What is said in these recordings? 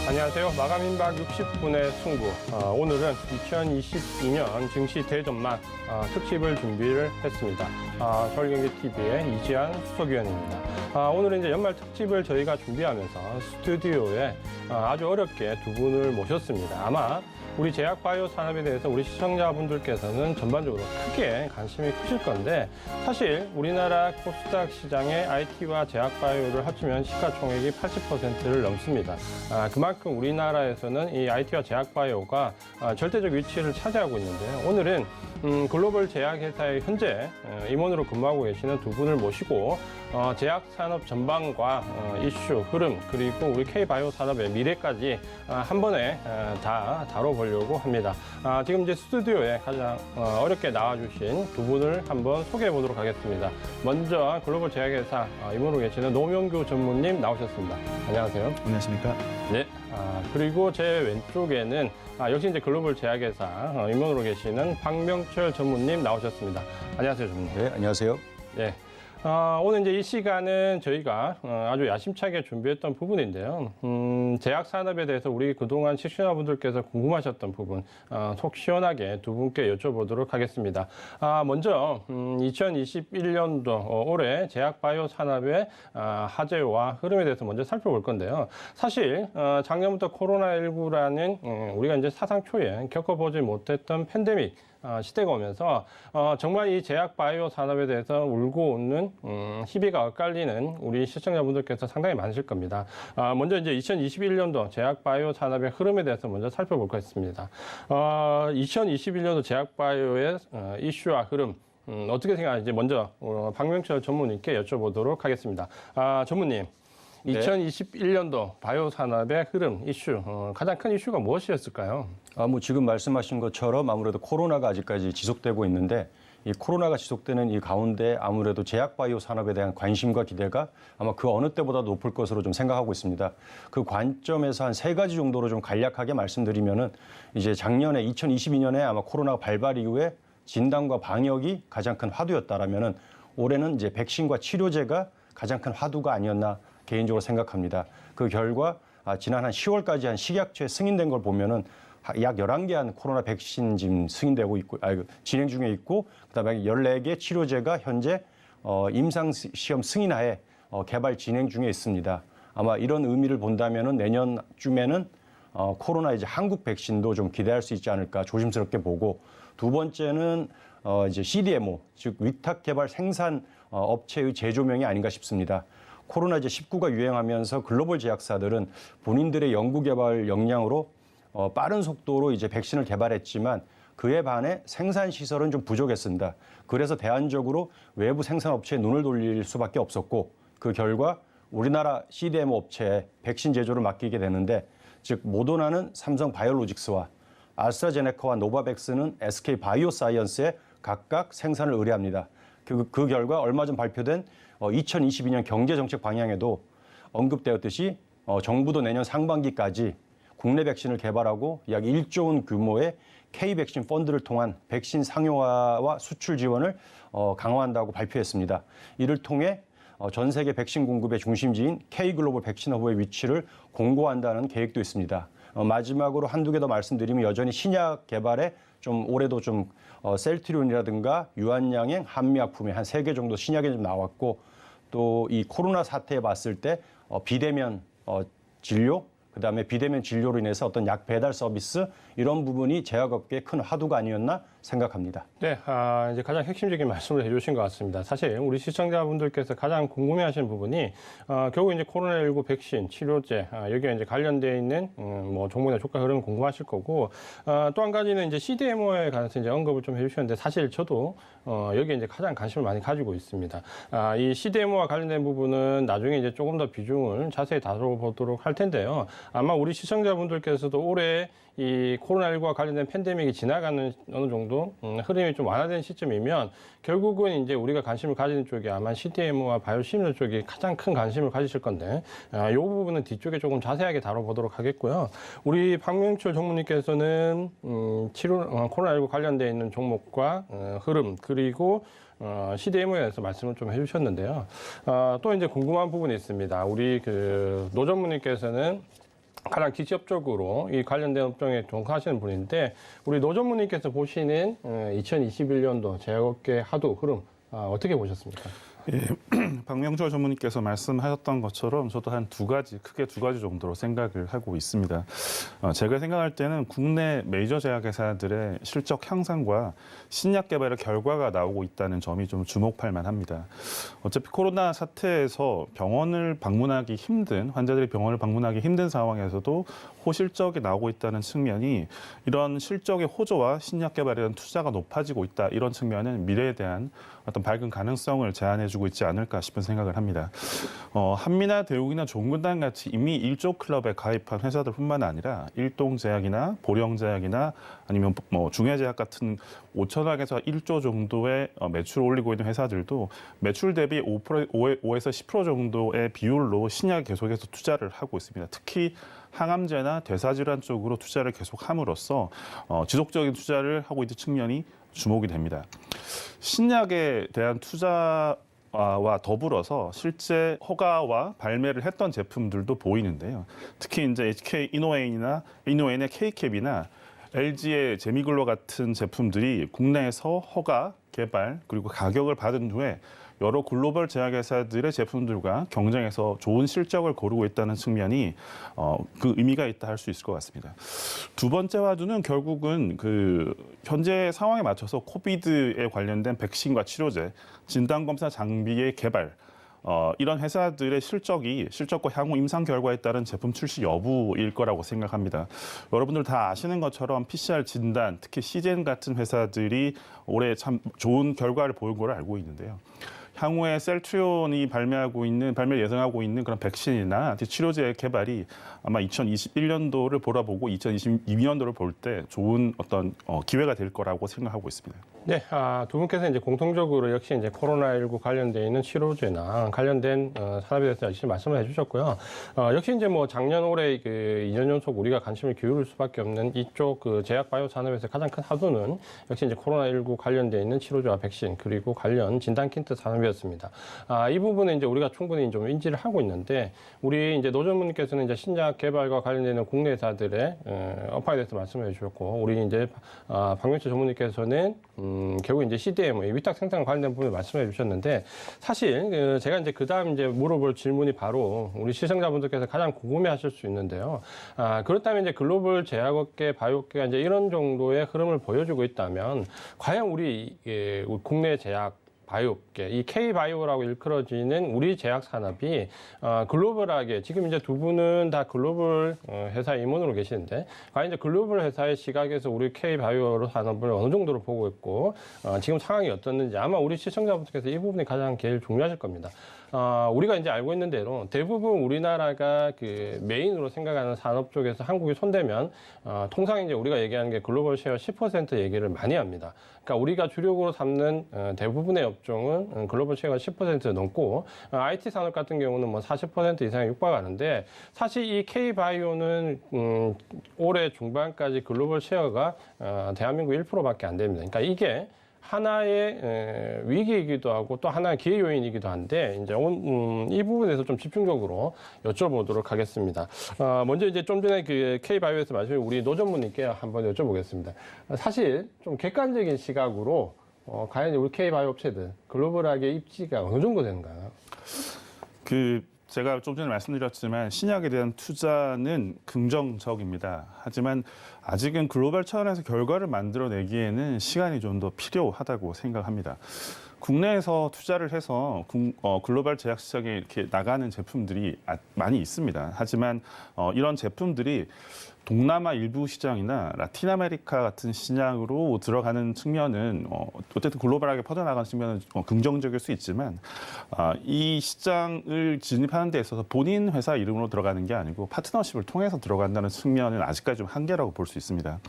안녕하세요. 마감 임박 60분의 승부. 오늘은 2022년 증시 대전망 특집을 준비를 했습니다. 서울경제TV의 이지한 수석위원입니다. 오늘은 이제 연말 특집을 저희가 준비하면서 스튜디오에 아주 어렵게 두 분을 모셨습니다. 아마 우리 제약바이오 산업에 대해서 우리 시청자분들께서는 전반적으로 크게 관심이 크실 건데, 사실 우리나라 코스닥 시장의 IT와 제약바이오를 합치면 시가총액이 80%를 넘습니다. 그만큼 우리나라에서는 이 IT와 제약바이오가 절대적 위치를 차지하고 있는데요. 오늘은 글로벌 제약회사의 현재 임원으로 근무하고 계시는 두 분을 모시고 제약산업 전반과 이슈, 흐름, 그리고 우리 K바이오 산업의 미래까지 한 번에 다 다뤄보려고 합니다. 지금 이제 스튜디오에 가장 어렵게 나와주신 두 분을 한번 소개해 보도록 하겠습니다. 먼저 글로벌 제약회사 임원으로 계시는 노명규 전무님 나오셨습니다. 안녕하세요. 안녕하십니까? 네. 그리고 제 왼쪽에는 역시 이제 글로벌 제약회사 임원으로 계시는 박명철 전무님 나오셨습니다. 안녕하세요, 전무님. 네, 안녕하세요. 네. 오늘 이제 이 시간은 저희가 아주 야심차게 준비했던 부분인데요. 제약 산업에 대해서 우리 그동안 시청자분들께서 궁금하셨던 부분, 속 시원하게 두 분께 여쭤보도록 하겠습니다. 먼저, 2021년도 올해 제약 바이오 산업의 화제와 흐름에 대해서 먼저 살펴볼 건데요. 사실, 작년부터 코로나19라는 우리가 이제 사상 초에 겪어보지 못했던 팬데믹, 시대가 오면서 정말 이 제약 바이오 산업에 대해서 울고 웃는 희비가 엇갈리는 우리 시청자분들께서 상당히 많으실 겁니다. 먼저 이제 2021년도 제약 바이오 산업의 흐름에 대해서 먼저 살펴보겠습니다. 2021년도 제약 바이오의 이슈와 흐름 어떻게 생각하는지 먼저 박명철 전무님께 여쭤보도록 하겠습니다. 전무님. 네. 2021년도 바이오 산업의 흐름, 이슈, 가장 큰 이슈가 무엇이었을까요? 지금 말씀하신 것처럼 아무래도 코로나가 아직까지 지속되고 있는데, 이 코로나가 지속되는 이 가운데 아무래도 제약 바이오 산업에 대한 관심과 기대가 아마 그 어느 때보다 높을 것으로 좀 생각하고 있습니다. 그 관점에서 한 세 가지 정도로 좀 간략하게 말씀드리면은, 이제 작년에 2022년에 아마 코로나가 발발 이후에 진단과 방역이 가장 큰 화두였다라면은 올해는 이제 백신과 치료제가 가장 큰 화두가 아니었나 개인적으로 생각합니다. 그 결과 지난 한 10월까지 한 식약처에 승인된 걸 보면은 약 11개 한 코로나 백신 지금 승인되고 있고, 진행 중에 있고, 그다음에 14개 치료제가 현재 임상 시험 승인하에 개발 진행 중에 있습니다. 아마 이런 의미를 본다면은 내년쯤에는 코로나 이제 한국 백신도 좀 기대할 수 있지 않을까 조심스럽게 보고, 두 번째는 이제 CDMO, 즉 위탁 개발 생산 업체의 재조명이 아닌가 싶습니다. 코로나 이제 19가 유행하면서 글로벌 제약사들은 본인들의 연구개발 역량으로 빠른 속도로 이제 백신을 개발했지만 그에 반해 생산 시설은 좀 부족했습니다. 그래서 대안적으로 외부 생산 업체에 눈을 돌릴 수밖에 없었고, 그 결과 우리나라 CDMO 업체에 백신 제조를 맡기게 되는데, 즉 모더나는 삼성 바이오로직스와 아스트라제네카와 노바백스는 SK 바이오사이언스에 각각 생산을 의뢰합니다. 그 결과 얼마 전 발표된 2022년 경제정책 방향에도 언급되었듯이 정부도 내년 상반기까지 국내 백신을 개발하고 약 1조 원 규모의 K백신 펀드를 통한 백신 상용화와 수출 지원을 강화한다고 발표했습니다. 이를 통해 전 세계 백신 공급의 중심지인 K글로벌 백신허브의 위치를 공고한다는 계획도 있습니다. 마지막으로 한두 개 더 말씀드리면 여전히 신약 개발에 좀 올해도 좀 셀트리온이라든가 유한양행, 한미약품에 한 3개 정도 신약이 좀 나왔고, 또 이 코로나 사태에 봤을 때 비대면 진료, 그다음에 비대면 진료로 인해서 어떤 약 배달 서비스 이런 부분이 제약업계의 큰 화두가 아니었나 생각합니다. 네, 이제 가장 핵심적인 말씀을 해주신 것 같습니다. 사실 우리 시청자분들께서 가장 궁금해하시는 부분이 결국 이제 코로나19 백신, 치료제 여기에 이제 관련되어 있는 뭐 종목이나 주가 흐름 궁금하실 거고, 또 한 가지는 이제 CDMO에 관해서 이제 언급을 좀 해주셨는데, 사실 저도 여기에 이제 가장 관심을 많이 가지고 있습니다. 이 CDMO와 관련된 부분은 나중에 이제 조금 더 비중을 자세히 다뤄보도록 할 텐데요. 아마 우리 시청자분들께서도 올해 이 코로나19와 관련된 팬데믹이 지나가는 어느 정도 흐름이 좀 완화된 시점이면 결국은 이제 우리가 관심을 가지는 쪽이 아마 CDMO와 바이오시밀러 쪽이 가장 큰 관심을 가지실 건데, 이 부분은 뒤쪽에 조금 자세하게 다뤄보도록 하겠고요. 우리 박명철 전무님께서는 코로나19 관련되어 있는 종목과 흐름, 그리고 CDMO에 대해서 말씀을 좀 해주셨는데요. 또 이제 궁금한 부분이 있습니다. 우리 노 전무님께서는 가장 직접적으로 이 관련된 업종에 종사하시는 분인데 우리 노 전무님께서 보시는 2021년도 제약업계 하도 흐름 어떻게 보셨습니까? 예, 박명철 전무님께서 말씀하셨던 것처럼 저도 한 크게 두 가지 정도로 생각을 하고 있습니다. 제가 생각할 때는 국내 메이저 제약회사들의 실적 향상과 신약 개발의 결과가 나오고 있다는 점이 좀 주목할 만합니다. 어차피 코로나 사태에서 환자들이 병원을 방문하기 힘든 상황에서도 호실적이 나오고 있다는 측면이 이런 실적의 호조와 신약 개발에 대한 투자가 높아지고 있다. 이런 측면은 미래에 대한 어떤 밝은 가능성을 제안해주고 있지 않을까 싶은 생각을 합니다. 한미나 대욱이나 종근당 같이 이미 1조 클럽에 가입한 회사들뿐만 아니라 일동제약이나 보령제약이나 아니면 중해제약 같은 5천억에서 1조 정도의 매출을 올리고 있는 회사들도 매출 대비 5에서 10% 정도의 비율로 신약에 계속해서 투자를 하고 있습니다. 특히 항암제나 대사질환 쪽으로 투자를 계속함으로써 지속적인 투자를 하고 있는 측면이 주목이 됩니다. 신약에 대한 투자와 더불어서 실제 허가와 발매를 했던 제품들도 보이는데요. 특히 이제 HK 이노웨인의 K캡이나 LG의 제미글로 같은 제품들이 국내에서 허가, 개발 그리고 가격을 받은 후에 여러 글로벌 제약회사들의 제품들과 경쟁해서 좋은 실적을 거두고 있다는 측면이 그 의미가 있다 할 수 있을 것 같습니다. 두 번째 화두는 결국은 그 현재 상황에 맞춰서 코비드에 관련된 백신과 치료제, 진단검사 장비의 개발, 이런 회사들의 실적과 향후 임상 결과에 따른 제품 출시 여부일 거라고 생각합니다. 여러분들 다 아시는 것처럼 PCR 진단, 특히 시젠 같은 회사들이 올해 참 좋은 결과를 보인 걸 알고 있는데요. 향후에 셀트리온이 발매 예상하고 있는 그런 백신이나 치료제 개발이 아마 2021년도를 보라보고 2022년도를 볼 때 좋은 어떤 기회가 될 거라고 생각하고 있습니다. 네, 두 분께서 이제 공통적으로 역시 이제 코로나19 관련되어 있는 치료제나 관련된 산업에 대해서 역시 말씀을 해주셨고요. 역시 이제 뭐 작년 올해 그 2년 연속 우리가 관심을 기울일 수밖에 없는 이쪽 그 제약 바이오 산업에서 가장 큰 하도는 역시 이제 코로나19 관련되어 있는 치료제와 백신 그리고 관련 진단 키트 산업이었습니다. 이 부분은 이제 우리가 충분히 좀 인지를 하고 있는데 우리 이제 노 전무님께서는 이제 신약 개발과 관련되는 국내 회사들의 업황에 대해서 말씀해 주셨고 우리 이제 박명철 전무님께서는 결국 이제 CDMO, 위탁 생산 관련된 부분을 말씀해 주셨는데 사실 제가 이제 그다음 이제 물어볼 질문이 바로 우리 시청자분들께서 가장 궁금해하실 수 있는데요. 그렇다면 이제 글로벌 제약업계, 바이오업계가 이제 이런 정도의 흐름을 보여주고 있다면 과연 우리 국내 제약 바이오업계, 이 K바이오라고 일컬어지는 우리 제약 산업이 글로벌하게 지금 이제 두 분은 다 글로벌 회사 임원으로 계시는데 과연 이제 글로벌 회사의 시각에서 우리 K바이오 산업을 어느 정도로 보고 있고 지금 상황이 어떻는지 아마 우리 시청자분들께서 이 부분이 가장 제일 중요하실 겁니다. 우리가 이제 알고 있는 대로 대부분 우리나라가 그 메인으로 생각하는 산업 쪽에서 한국이 손대면 통상 이제 우리가 얘기하는 게 글로벌 쉐어 10% 얘기를 많이 합니다. 그러니까 우리가 주력으로 삼는 대부분의 업종은 글로벌 쉐어가 10% 넘고 IT 산업 같은 경우는 뭐 40% 이상에 육박하는데 사실 이 K바이오는 올해 중반까지 글로벌 쉐어가 대한민국 1%밖에 안 됩니다. 그러니까 이게 하나의 위기이기도 하고 또 하나의 기회 요인이기도 한데 이제 이 부분에서 좀 집중적으로 여쭤보도록 하겠습니다. 먼저 이제 좀 전에 그 K바이오에서 말씀하신 우리 노 전무님께 한번 여쭤보겠습니다. 사실 좀 객관적인 시각으로 과연 우리 K바이오 업체들 글로벌하게 입지가 어느 정도 되는가요? 제가 좀 전에 말씀드렸지만 신약에 대한 투자는 긍정적입니다. 하지만 아직은 글로벌 차원에서 결과를 만들어내기에는 시간이 좀 더 필요하다고 생각합니다. 국내에서 투자를 해서 글로벌 제약 시장에 이렇게 나가는 제품들이 많이 있습니다. 하지만 이런 제품들이 동남아 일부 시장이나 라틴 아메리카 같은 시장으로 들어가는 측면은 어쨌든 글로벌하게 퍼져나가는 측면은 긍정적일 수 있지만 이 시장을 진입하는 데 있어서 본인 회사 이름으로 들어가는 게 아니고 파트너십을 통해서 들어간다는 측면은 아직까지 좀 한계라고 볼 수 있습니다.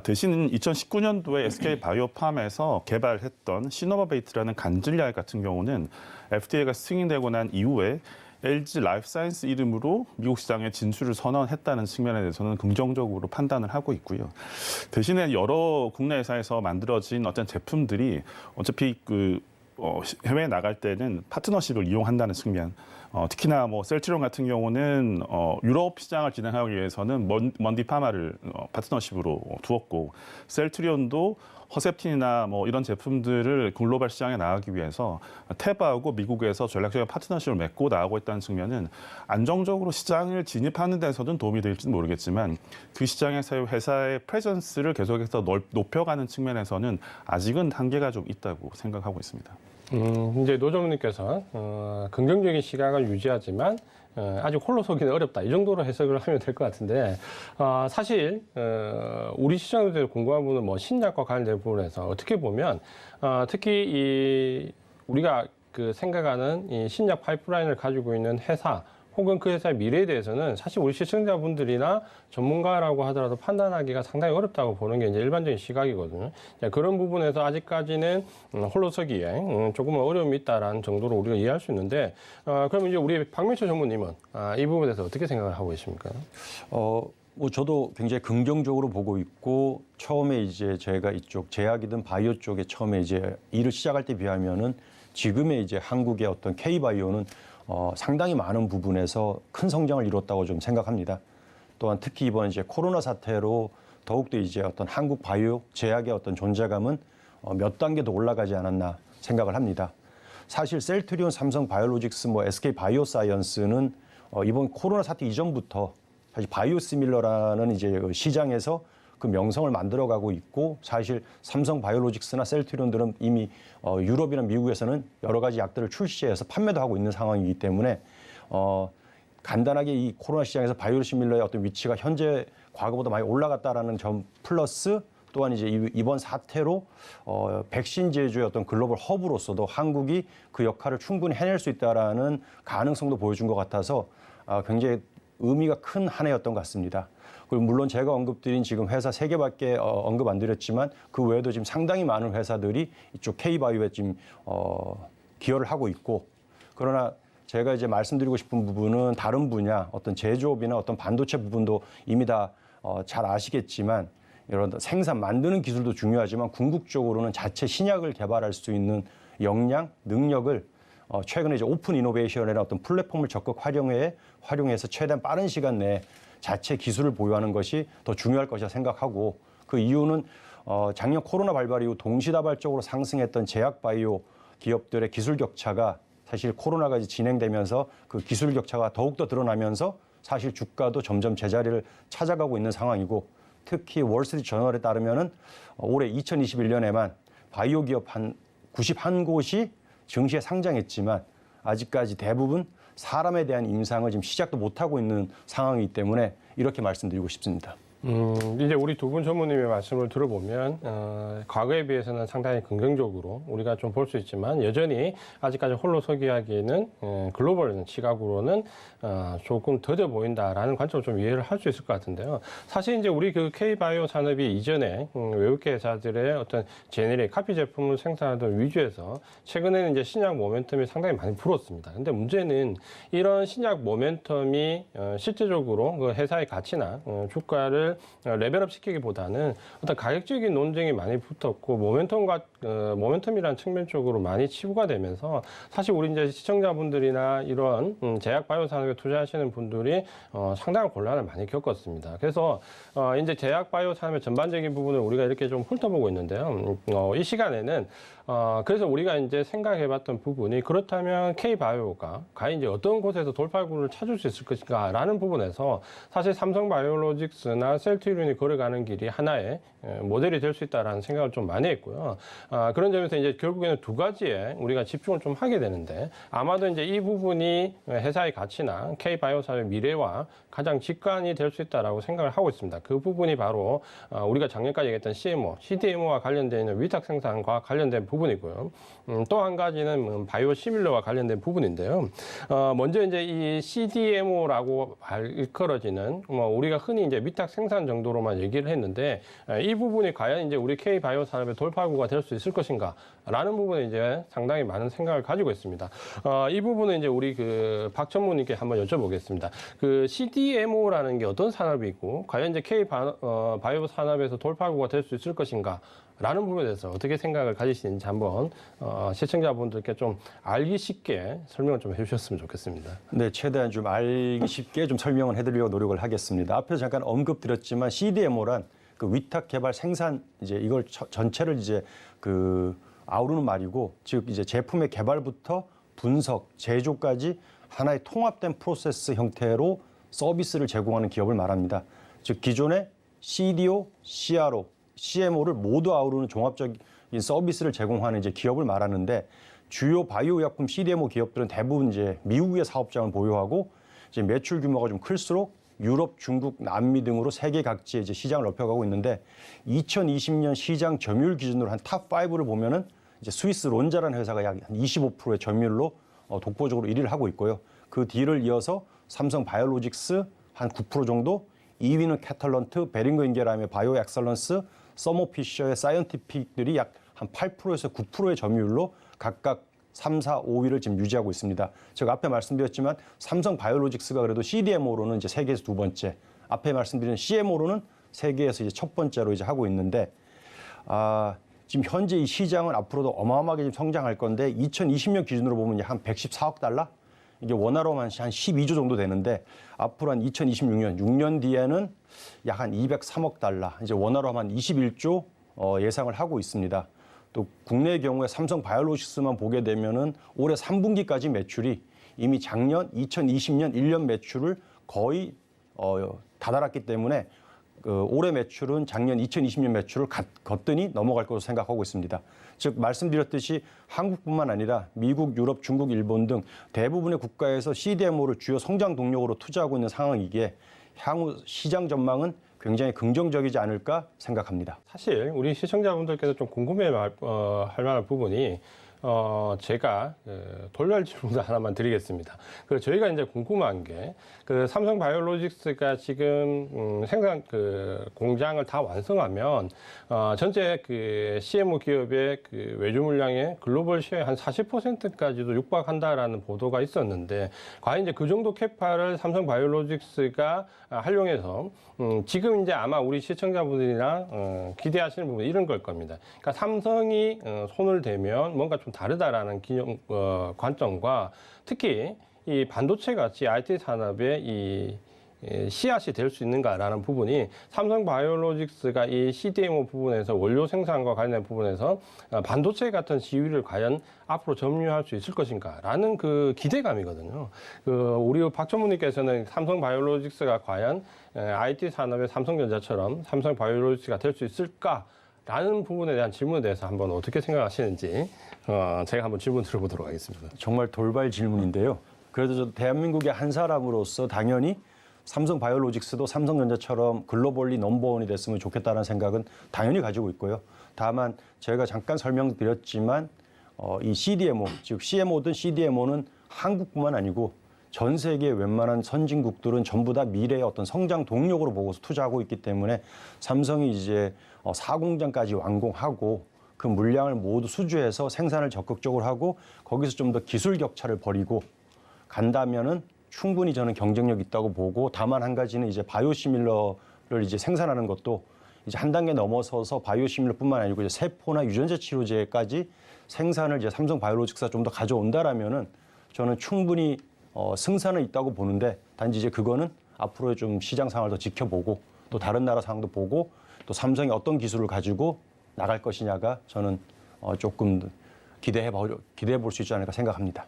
대신 2019년도에 SK 바이오팜에서 개발했던 시노바베이트라는 간질약 같은 경우는 FDA가 승인되고 난 이후에 LG 라이프 사이언스 이름으로 미국 시장에 진출을 선언했다는 측면에 대해서는 긍정적으로 판단을 하고 있고요. 대신에 여러 국내 회사에서 만들어진 어떤 제품들이 어차피 해외에 나갈 때는 파트너십을 이용한다는 측면, 특히나 뭐 셀트리온 같은 경우는 유럽 시장을 진행하기 위해서는 먼디파마를 파트너십으로 두었고 셀트리온도 허셉틴이나 뭐 이런 제품들을 글로벌 시장에 나가기 위해서 테바하고 미국에서 전략적인 파트너십을 맺고 나가고 있다는 측면은 안정적으로 시장을 진입하는 데서는 도움이 될지는 모르겠지만 그 시장에서의 회사의 프레전스를 계속해서 높여가는 측면에서는 아직은 한계가 좀 있다고 생각하고 있습니다. 이제 노점님께서 긍정적인 시각을 유지하지만 아직 홀로 서기는 어렵다. 이 정도로 해석을 하면 될 것 같은데 사실 우리 시청자들이 궁금한 부분은 뭐 신약과 관련된 부분에서 어떻게 보면 특히 우리가 그 생각하는 이 신약 파이프라인을 가지고 있는 회사 혹은 그 회사의 미래에 대해서는 사실 우리 시청자분들이나 전문가라고 하더라도 판단하기가 상당히 어렵다고 보는 게 이제 일반적인 시각이거든요. 그런 부분에서 아직까지는 홀로서기에 조금은 어려움이 있다라는 정도로 우리가 이해할 수 있는데, 그럼 이제 우리 박명철 전무님은 이 부분에 대해서 어떻게 생각을 하고 계십니까? 뭐 저도 굉장히 긍정적으로 보고 있고 처음에 이제 제가 이쪽 제약이든 바이오 쪽에 처음에 이제 일을 시작할 때 비하면은 지금의 이제 한국의 어떤 K바이오는 상당히 많은 부분에서 큰 성장을 이뤘다고 좀 생각합니다. 또한 특히 이번 이제 코로나 사태로 더욱더 이제 어떤 한국 바이오 제약의 어떤 존재감은 몇 단계 더 올라가지 않았나 생각을 합니다. 사실 셀트리온, 삼성 바이오로직스, 뭐 SK 바이오사이언스는 이번 코로나 사태 이전부터 사실 바이오시밀러라는 이제 그 시장에서 그 명성을 만들어가고 있고 사실 삼성 바이오로직스나 셀트리온들은 이미 유럽이나 미국에서는 여러 가지 약들을 출시해서 판매도 하고 있는 상황이기 때문에 간단하게 이 코로나 시장에서 바이오시밀러의 어떤 위치가 현재 과거보다 많이 올라갔다라는 점 플러스 또한 이제 이번 사태로 백신 제조의 어떤 글로벌 허브로서도 한국이 그 역할을 충분히 해낼 수 있다라는 가능성도 보여준 것 같아서 굉장히 의미가 큰 한 해였던 것 같습니다. 그리고 물론 제가 언급드린 지금 회사 3개밖에 언급 안 드렸지만 그 외에도 지금 상당히 많은 회사들이 이쪽 K바이오에 지금 기여를 하고 있고 그러나 제가 이제 말씀드리고 싶은 부분은 다른 분야 어떤 제조업이나 어떤 반도체 부분도 이미 다 잘 아시겠지만 이런 생산 만드는 기술도 중요하지만 궁극적으로는 자체 신약을 개발할 수 있는 역량, 능력을 최근에 이제 오픈 이노베이션이라는 어떤 플랫폼을 적극 활용해서 최대한 빠른 시간 내에 자체 기술을 보유하는 것이 더 중요할 것이라 생각하고 그 이유는 작년 코로나 발발 이후 동시다발적으로 상승했던 제약 바이오 기업들의 기술 격차가 사실 코로나가 이제 진행되면서 그 기술 격차가 더욱더 드러나면서 사실 주가도 점점 제자리를 찾아가고 있는 상황이고 특히 월스트리트 저널에 따르면은 올해 2021년에만 바이오 기업 한 91곳이 증시에 상장했지만 아직까지 대부분 사람에 대한 임상을 지금 시작도 못하고 있는 상황이기 때문에 이렇게 말씀드리고 싶습니다. 이제 우리 두 분 전무님의 말씀을 들어보면 과거에 비해서는 상당히 긍정적으로 우리가 좀 볼 수 있지만 여전히 아직까지 홀로 서기하기에는 글로벌 시각으로는 조금 더뎌 보인다라는 관점을 좀 이해를 할 수 있을 것 같은데요. 사실 이제 우리 그 K바이오 산업이 이전에 외국계 회사들의 어떤 제네릭 카피 제품을 생산하던 위주에서 최근에는 이제 신약 모멘텀이 상당히 많이 불었습니다. 근데 문제는 이런 신약 모멘텀이 실제적으로 그 회사의 가치나 주가를 레벨업 시키기보다는 어떤 가격적인 논쟁이 많이 붙었고 모멘텀이라는 측면 쪽으로 많이 치부가 되면서 사실 우리 이제 시청자분들이나 이런 제약 바이오 산업에 투자하시는 분들이 상당한 곤란을 많이 겪었습니다. 그래서 이제 제약 바이오 산업의 전반적인 부분을 우리가 이렇게 좀 훑어보고 있는데요. 이 시간에는 그래서 우리가 이제 생각해봤던 부분이 그렇다면 K바이오가 과연 이제 어떤 곳에서 돌파구를 찾을 수 있을 것인가라는 부분에서 사실 삼성바이오로직스나 셀트리온이 걸어가는 길이 하나의 모델이 될 수 있다라는 생각을 좀 많이 했고요. 그런 점에서 이제 결국에는 두 가지에 우리가 집중을 좀 하게 되는데 아마도 이제 이 부분이 회사의 가치나 K바이오 산업의 미래와 가장 직관이 될 수 있다라고 생각을 하고 있습니다. 그 부분이 바로 우리가 작년까지 얘기했던 CMO, CDMO와 관련되어 있는 위탁 생산과 관련된 부분이고요. 또 한 가지는 바이오 시밀러와 관련된 부분인데요. 먼저 이제 이 CDMO라고 일컬어지는 우리가 흔히 이제 위탁 생산 정도로만 얘기를 했는데 이 부분이 과연 이제 우리 K 바이오 산업의 돌파구가 될 수 있을 것인가라는 부분에 이제 상당히 많은 생각을 가지고 있습니다. 이 부분은 이제 우리 그 박 전무님께 한번 여쭤보겠습니다. 그 CDMO라는 게 어떤 산업이고 과연 이제 K 바이오 산업에서 돌파구가 될 수 있을 것인가? 라는 부분에 대해서 어떻게 생각을 가지시는지 있는지 한번 시청자분들께 좀 알기 쉽게 설명을 좀 해주셨으면 좋겠습니다. 네, 최대한 좀 알기 쉽게 좀 설명을 해드리려고 노력을 하겠습니다. 앞에서 잠깐 언급드렸지만 CDMO란 그 위탁 개발 생산 이제 이걸 전체를 이제 그 아우르는 말이고, 즉 이제 제품의 개발부터 분석, 제조까지 하나의 통합된 프로세스 형태로 서비스를 제공하는 기업을 말합니다. 즉 기존의 CDO, CRO, CMO를 모두 아우르는 종합적인 서비스를 제공하는 이제 기업을 말하는데, 주요 바이오 의약품 CDMO 기업들은 대부분 이제 미국의 사업장을 보유하고 이제 매출 규모가 좀 클수록 유럽, 중국, 남미 등으로 세계 각지에 이제 시장을 넓혀가고 있는데, 2020년 시장 점유율 기준으로 한 탑 5를 보면은 이제 스위스 론자라는 회사가 약 25%의 점유율로 독보적으로 1위를 하고 있고요. 그 뒤를 이어서 삼성 바이오로직스 한 9% 정도, 2위는 캐탈런트, 베링거 인게람의 바이오 엑설런스, 서모피셔의 사이언티픽들이 약 한 8%에서 9%의 점유율로 각각 3, 4, 5위를 지금 유지하고 있습니다. 제가 앞에 말씀드렸지만 삼성 바이오로직스가 그래도 CDMO로는 이제 세계에서 두 번째, 앞에 말씀드린 CMO로는 세계에서 이제 첫 번째로 이제 하고 있는데, 지금 현재 이 시장은 앞으로도 어마어마하게 좀 성장할 건데, 2020년 기준으로 보면 한 114억 달러? 이게 원화로 한 12조 정도 되는데, 앞으로 한 2026년, 6년 뒤에는 약 한 203억 달러, 이제 원화로 하면 21조 예상을 하고 있습니다. 또 국내의 경우에 삼성 바이오로직스만 보게 되면은 올해 3분기까지 매출이 이미 작년 2020년 1년 매출을 거의 다다랐기 때문에 올해 매출은 작년 2020년 매출을 거뜬히 넘어갈 것으로 생각하고 있습니다. 즉 말씀드렸듯이 한국뿐만 아니라 미국, 유럽, 중국, 일본 등 대부분의 국가에서 CDMO를 주요 성장 동력으로 투자하고 있는 상황이기에 향후 시장 전망은 굉장히 긍정적이지 않을까 생각합니다. 사실 우리 시청자분들께서 좀 궁금해 할 만한 부분이 제가 돌발 질문 하나만 드리겠습니다. 저희가 이제 궁금한 게 삼성 바이오로직스가 지금 생산 공장을 다 완성하면 전체 CMO 기업의 외주 물량의 글로벌 시의 한 40%까지도 육박한다라는 보도가 있었는데, 과연 이제 그 정도 캐파를 삼성 바이오로직스가 활용해서 지금 이제 아마 우리 시청자분들이나 기대하시는 부분이 이런 걸 겁니다. 그러니까 삼성이 손을 대면 뭔가 좀 다르다라는 관점과, 특히 이 반도체 같이 IT 산업의 이 씨앗이 될 수 있는가라는 부분이 삼성 바이오로직스가 이 CDMO 부분에서 원료 생산과 관련된 부분에서 반도체 같은 지위를 과연 앞으로 점유할 수 있을 것인가라는 기대감이거든요. 우리 박 전무님께서는 삼성 바이오로직스가 과연 IT 산업의 삼성전자처럼 삼성 바이오로직스가 될 수 있을까? 라는 부분에 대한 질문에 대해서 한번 어떻게 생각하시는지 제가 한번 질문 드려보도록 하겠습니다. 정말 돌발 질문인데요. 그래도 저 대한민국의 한 사람으로서 당연히 삼성 바이오로직스도 삼성전자처럼 글로벌리 넘버원이 됐으면 좋겠다는 생각은 당연히 가지고 있고요. 다만 제가 잠깐 설명드렸지만 이 CDMO, 즉 CMO든 CDMO는 한국뿐만 아니고 전 세계 웬만한 선진국들은 전부 다 미래의 어떤 성장 동력으로 보고서 투자하고 있기 때문에 삼성이 이제 4공장까지 완공하고 그 물량을 모두 수주해서 생산을 적극적으로 하고 거기서 좀 더 기술 격차를 벌이고 간다면은 충분히 저는 경쟁력 있다고 보고, 다만 한 가지는 이제 바이오시밀러를 이제 생산하는 것도 이제 한 단계 넘어서서 바이오시밀러뿐만 아니고 이제 세포나 유전자 치료제까지 생산을 이제 삼성 바이오로직스가 좀 더 가져온다라면은 저는 충분히 승산은 있다고 보는데, 단지 이제 그거는 앞으로 좀 시장 상황을 더 지켜보고 또 다른 나라 상황도 보고 또 삼성이 어떤 기술을 가지고 나갈 것이냐가 저는 조금 기대해 볼 수 있지 않을까 생각합니다.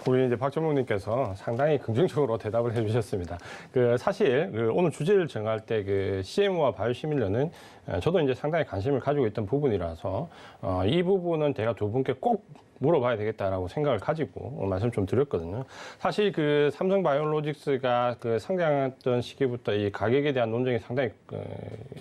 우리 이제 박 전무님께서 상당히 긍정적으로 대답을 해주셨습니다. 사실 오늘 주제를 정할 때 CMO와 바이오시밀러는 저도 이제 상당히 관심을 가지고 있던 부분이라서 이 부분은 제가 두 분께 꼭 물어봐야 되겠다라고 생각을 가지고 말씀 좀 드렸거든요. 사실 삼성 바이오로직스가 상장했던 시기부터 이 가격에 대한 논쟁이 상당히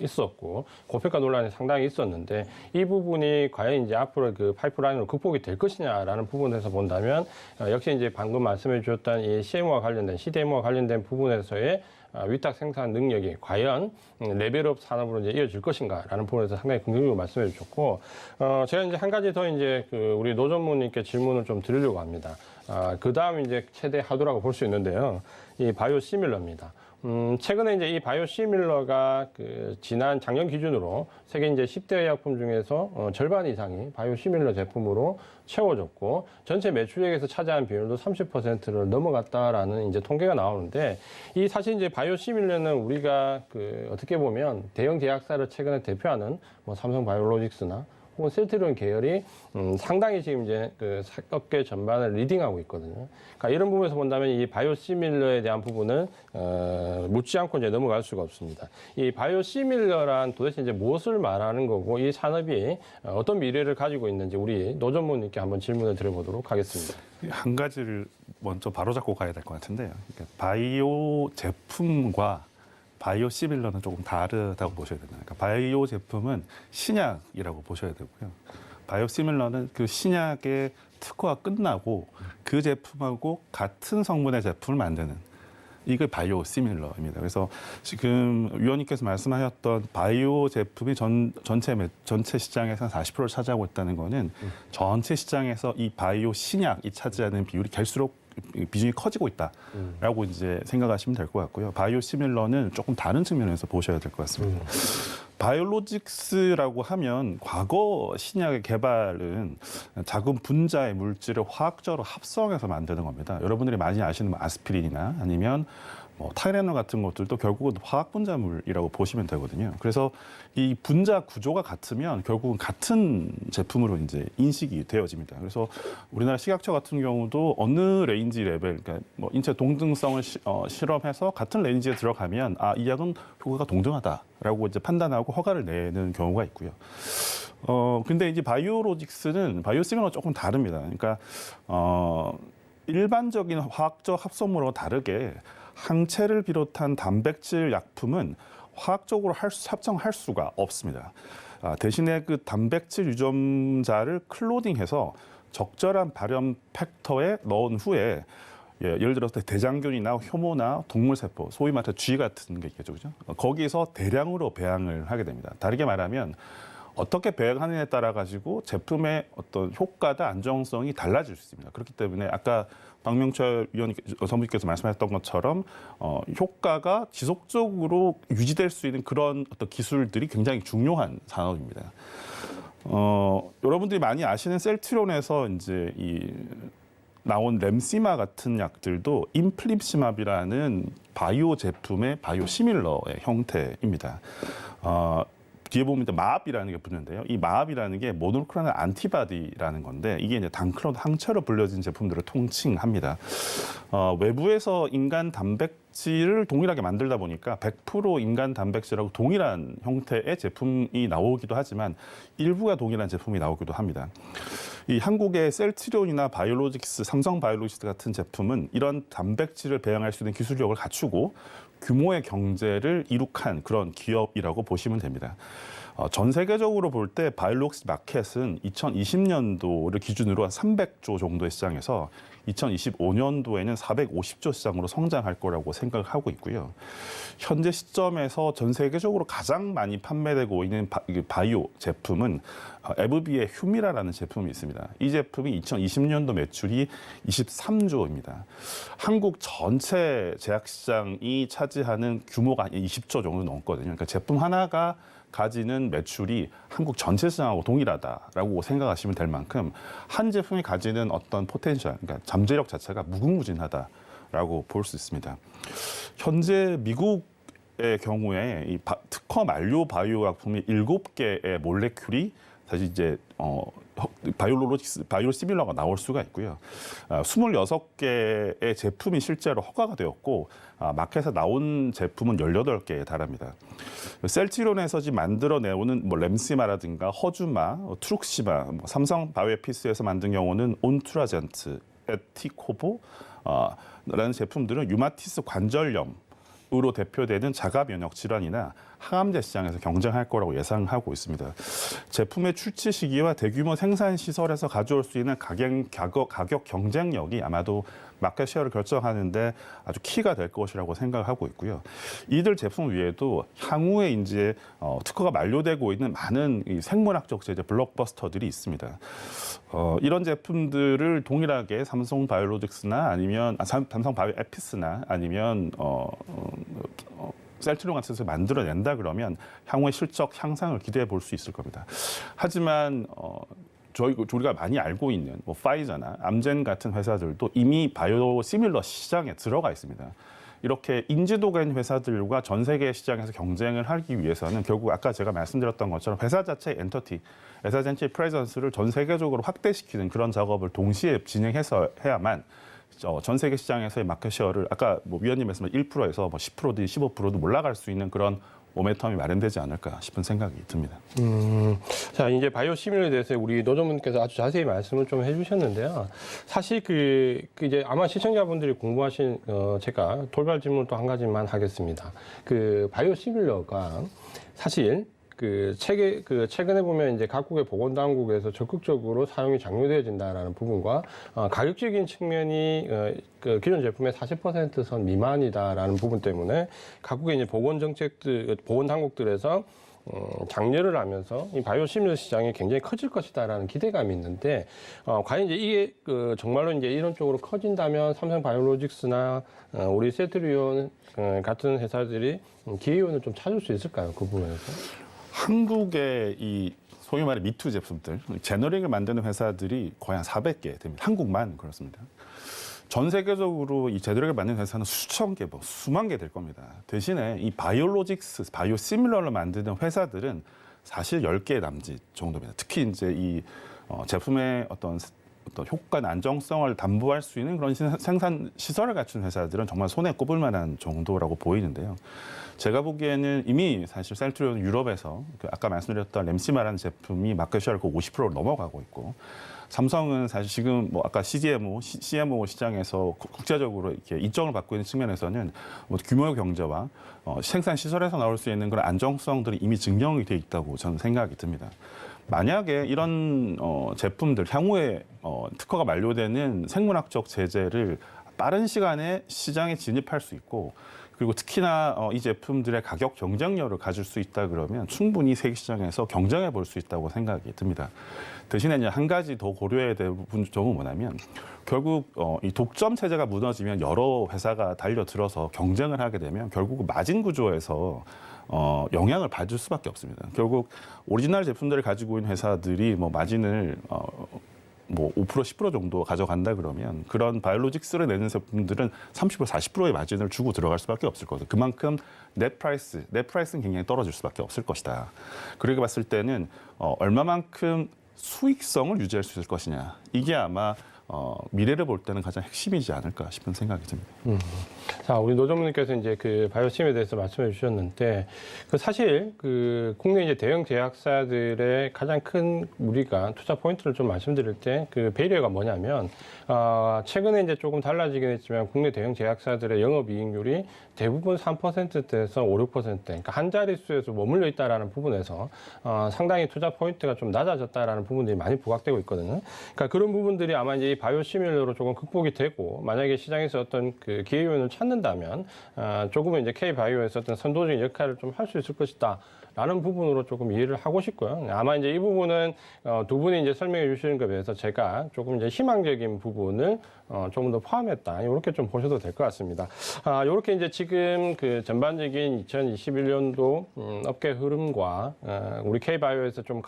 있었고 고평가 논란이 상당히 있었는데, 이 부분이 과연 이제 앞으로 파이프라인으로 극복이 될 것이냐라는 부분에서 본다면 역시 이제 방금 말씀해 주셨던 이 CMO와 관련된 CDMO와 관련된 부분에서의 위탁 생산 능력이 과연 레벨업 산업으로 이제 이어질 것인가라는 부분에서 상당히 긍정적으로 말씀해 주셨고, 제가 이제 한 가지 더 이제 우리 노 전무님께 질문을 좀 드리려고 합니다. 그 다음 이제 최대 하도라고 볼 수 있는데요. 이 바이오시밀러입니다. 최근에 이제 이 바이오시밀러가 지난 작년 기준으로 세계 이제 10대 의약품 중에서 절반 이상이 바이오시밀러 제품으로 채워졌고 전체 매출액에서 차지한 비율도 30%를 넘어갔다라는 이제 통계가 나오는데 이 사실 이제 바이오시밀러는 우리가 어떻게 보면 대형 제약사를 최근에 대표하는 뭐 삼성 바이오로직스나 혹은 셀트리온 계열이 상당히 지금 이제 업계 전반을 리딩하고 있거든요. 그러니까 이런 부분에서 본다면 이 바이오시밀러에 대한 부분은 묻지 않고 이제 넘어갈 수가 없습니다. 이 바이오시밀러란 도대체 이제 무엇을 말하는 거고 이 산업이 어떤 미래를 가지고 있는지 우리 노 전문님께 한번 질문을 드려보도록 하겠습니다. 한 가지를 먼저 바로잡고 가야 될 것 같은데요. 그러니까 바이오 제품과 바이오 시밀러는 조금 다르다고 보셔야 됩니다. 그러니까 바이오 제품은 신약이라고 보셔야 되고요. 바이오 시밀러는 그 신약의 특허가 끝나고 그 제품하고 같은 성분의 제품을 만드는 이게 바이오 시밀러입니다. 그래서 지금 위원님께서 말씀하셨던 바이오 제품이 전체 시장에서 40%를 차지하고 있다는 거는 전체 시장에서 이 바이오 신약이 차지하는 비율이 갈수록 비중이 커지고 있다라고 이제 생각하시면 될 것 같고요. 바이오 시밀러는 조금 다른 측면에서 보셔야 될 것 같습니다. 바이올로직스라고 하면 과거 신약의 개발은 작은 분자의 물질을 화학적으로 합성해서 만드는 겁니다. 여러분들이 많이 아시는 뭐 아스피린이나 아니면 뭐 타이레놀 같은 것들도 결국은 화학 분자물이라고 보시면 되거든요. 그래서 이 분자 구조가 같으면 결국은 같은 제품으로 이제 인식이 되어집니다. 그래서 우리나라 식약처 같은 경우도 어느 레인지 레벨, 그러니까 뭐 인체 동등성을 실험해서 같은 레인지에 들어가면 이 약은 효과가 동등하다라고 이제 판단하고 허가를 내는 경우가 있고요. 근데 이제 바이오로직스는 바이오시밀러가 조금 다릅니다. 그러니까 일반적인 화학적 합성물과 다르게 항체를 비롯한 단백질 약품은 화학적으로 합성할 수가 없습니다. 대신에 그 단백질 유전자를 클로딩해서 적절한 발현 팩터에 넣은 후에 예를 들어서 대장균이나 효모나 동물세포, 소위 말해서 쥐 같은 게 있겠죠, 그죠? 거기서 대량으로 배양을 하게 됩니다. 다르게 말하면 어떻게 배양하느냐에 따라 가지고 제품의 어떤 효과나 안정성이 달라질 수 있습니다. 그렇기 때문에 아까 박명철 선생님께서 말씀하셨던 것처럼 효과가 지속적으로 유지될 수 있는 그런 어떤 기술들이 굉장히 중요한 산업입니다. 여러분들이 많이 아시는 셀트리온에서 이제 나온 렘시마 같은 약들도 인플립시맙이라는 바이오 제품의 바이오 시밀러의 형태입니다. 뒤에 보면 마압이라는 게 붙는데요. 이 마압이라는 게 모노클로널 안티바디라는 건데 이게 이제 단클론 항체로 불려진 제품들을 통칭합니다. 외부에서 인간 단백질을 동일하게 만들다 보니까 100% 인간 단백질하고 동일한 형태의 제품이 나오기도 하지만 일부가 동일한 제품이 나오기도 합니다. 이 한국의 셀트리온이나 바이오로직스, 삼성 바이오로직스 같은 제품은 이런 단백질을 배양할 수 있는 기술력을 갖추고 규모의 경제를 이룩한 그런 기업이라고 보시면 됩니다. 전 세계적으로 볼 때 바이오로직스 마켓은 2020년도를 기준으로 한 300조 정도의 시장에서 2025년도에는 450조 시장으로 성장할 거라고 생각을 하고 있고요. 현재 시점에서 전 세계적으로 가장 많이 판매되고 있는 바이오 제품은 에브비의 휴미라라는 제품이 있습니다. 이 제품이 2020년도 매출이 23조입니다. 한국 전체 제약 시장이 차지하는 규모가 20조 정도 넘거든요. 그러니까 제품 하나가 가지는 매출이 한국 전체 시장하고 동일하다라고 생각하시면 될 만큼 한 제품이 가지는 어떤 포텐셜, 그러니까 잠재력 자체가 무궁무진하다라고 볼 수 있습니다. 현재 미국의 경우에 이 특허 만료 바이오 약품이 7개의 몰레큘이 사실 이제 바이오 시밀러가 나올 수가 있고요. 26개의 제품이 실제로 허가가 되었고 마켓에 나온 제품은 18개에 달합니다. 셀트리온에서 지금 만들어내오는 뭐 렘시마라든가 허주마, 트룩시마, 삼성 바이오에피스에서 만든 경우는 온투라젠트, 에티코보 라는 제품들은 유마티스 관절염으로 대표되는 자가 면역 질환이나 항암제 시장에서 경쟁할 거라고 예상하고 있습니다. 제품의 출시 시기와 대규모 생산 시설에서 가져올 수 있는 가격 경쟁력이 아마도 마켓 쉐어를 결정하는데 아주 키가 될 것이라고 생각하고 있고요. 이들 제품 외에도 향후에 이제 특허가 만료되고 있는 많은 이 생물학적 제재 블록버스터들이 있습니다. 이런 제품들을 동일하게 삼성 바이오로직스나 아니면 삼성 바이오 에피스나 아니면 셀트리온 같은 데서 만들어낸다 그러면 향후의 실적 향상을 기대해 볼 수 있을 겁니다. 하지만 우리가 많이 알고 있는 뭐 파이저나 암젠 같은 회사들도 이미 바이오 시밀러 시장에 들어가 있습니다. 이렇게 인지도가 있는 회사들과 전 세계 시장에서 경쟁을 하기 위해서는 결국 아까 제가 말씀드렸던 것처럼 회사 자체의 엔터티, 회사 자체의 프레전스를 전 세계적으로 확대시키는 그런 작업을 동시에 진행해서 해야만 전 세계 시장에서의 마켓 셰어를 아까 뭐 위원님 말씀하신 1%에서 뭐 10%든 15%든 올라갈 수 있는 그런 모멘텀이 마련되지 않을까 싶은 생각이 듭니다. 자, 이제 바이오 시밀러에 대해서 우리 노조분께서 아주 자세히 말씀을 좀 해주셨는데요. 사실 이제 아마 시청자분들이 궁금하신 제가 돌발 질문 또 한 가지만 하겠습니다. 그 바이오 시밀러가 사실 최근에 보면 이제 각국의 보건당국에서 적극적으로 사용이 장려되어진다라는 부분과 가격적인 측면이 그 기존 제품의 40% 미만이다라는 부분 때문에 각국의 이제 보건당국들에서 장려를 하면서 이 바이오 시밀러 시장이 굉장히 커질 것이다라는 기대감이 있는데 과연 이제 이게 정말로 이제 이런 쪽으로 커진다면 삼성 바이오로직스나 우리 셀트리온 같은 회사들이 기회원을 좀 찾을 수 있을까요? 그 부분에서? 한국의 이 소위 말해 미투 제품들, 제너릭을 만드는 회사들이 거의 한 400개 됩니다. 한국만 그렇습니다. 전 세계적으로 이 제너릭을 만드는 회사는 수천 개, 수만 개 될 겁니다. 대신에 이 바이오로직스, 바이오 시밀러를 만드는 회사들은 사실 10개 남짓 정도입니다. 특히 이제 이 제품의 어떤 효과나 안정성을 담보할 수 있는 그런 생산 시설을 갖춘 회사들은 정말 손에 꼽을 만한 정도라고 보이는데요. 제가 보기에는 이미 사실 셀트리온 유럽에서 아까 말씀드렸던 램시마라는 제품이 마켓 셰어를 50%를 넘어가고 있고 삼성은 사실 지금 뭐 아까 CMO 시장에서 국제적으로 이렇게 인정을 받고 있는 측면에서는 뭐 규모의 경제와 생산 시설에서 나올 수 있는 그런 안정성들이 이미 증명이 돼 있다고 저는 생각이 듭니다. 만약에 이런 제품들 향후에 특허가 만료되는 생물학적 제재를 빠른 시간에 시장에 진입할 수 있고 그리고 특히나 이 제품들의 가격 경쟁력을 가질 수 있다 그러면 충분히 세계 시장에서 경쟁해 볼 수 있다고 생각이 듭니다. 대신에 이제 한 가지 더 고려해야 될 점은 뭐냐면 결국 이 독점 체제가 무너지면 여러 회사가 달려들어서 경쟁을 하게 되면 결국 마진 구조에서 영향을 받을 수밖에 없습니다. 결국 오리지널 제품들을 가지고 있는 회사들이 뭐 마진을 뭐 5%, 10% 정도 가져간다 그러면 그런 바이오로직스를 내는 제품들은 30%, 40%의 마진을 주고 들어갈 수밖에 없을 거거든요. 그만큼 넷 프라이스는 굉장히 떨어질 수밖에 없을 것이다. 그렇게 봤을 때는 얼마만큼 수익성을 유지할 수 있을 것이냐. 이게 아마 미래를 볼 때는 가장 핵심이지 않을까 싶은 생각이 듭니다. 자, 우리 노조분께서 이제 그 바이오심에 대해서 말씀해 주셨는데, 사실 국내 이제 대형 제약사들의 가장 큰 우리가 투자 포인트를 좀 말씀드릴 때 그 배려가 뭐냐면, 최근에 이제 조금 달라지긴 했지만 국내 대형 제약사들의 영업이익률이 대부분 3%대에서 5, 6%, 그러니까 한 자릿수에서 머물러 있다라는 부분에서 상당히 투자 포인트가 좀 낮아졌다라는 부분들이 많이 부각되고 있거든요. 그러니까 그런 부분들이 아마 이제 바이오 시밀러로 조금 극복이 되고 만약에 시장에서 어떤 그 기회 요인을 찾는다면 조금은 이제 K 바이오에서 어떤 선도적인 역할을 좀 할 수 있을 것이다. 라는 부분으로 조금 이해를 하고 싶고요. 아마 이제 이 부분은 두 분이 이제 설명해 주시는 것에 비해서 제가 조금 이제 희망적인 부분을 조금 더 포함했다. 이렇게 좀 보셔도 될 것 같습니다. 이렇게 이제 지금 그 전반적인 2021년도 업계 흐름과 우리 K바이오에서 좀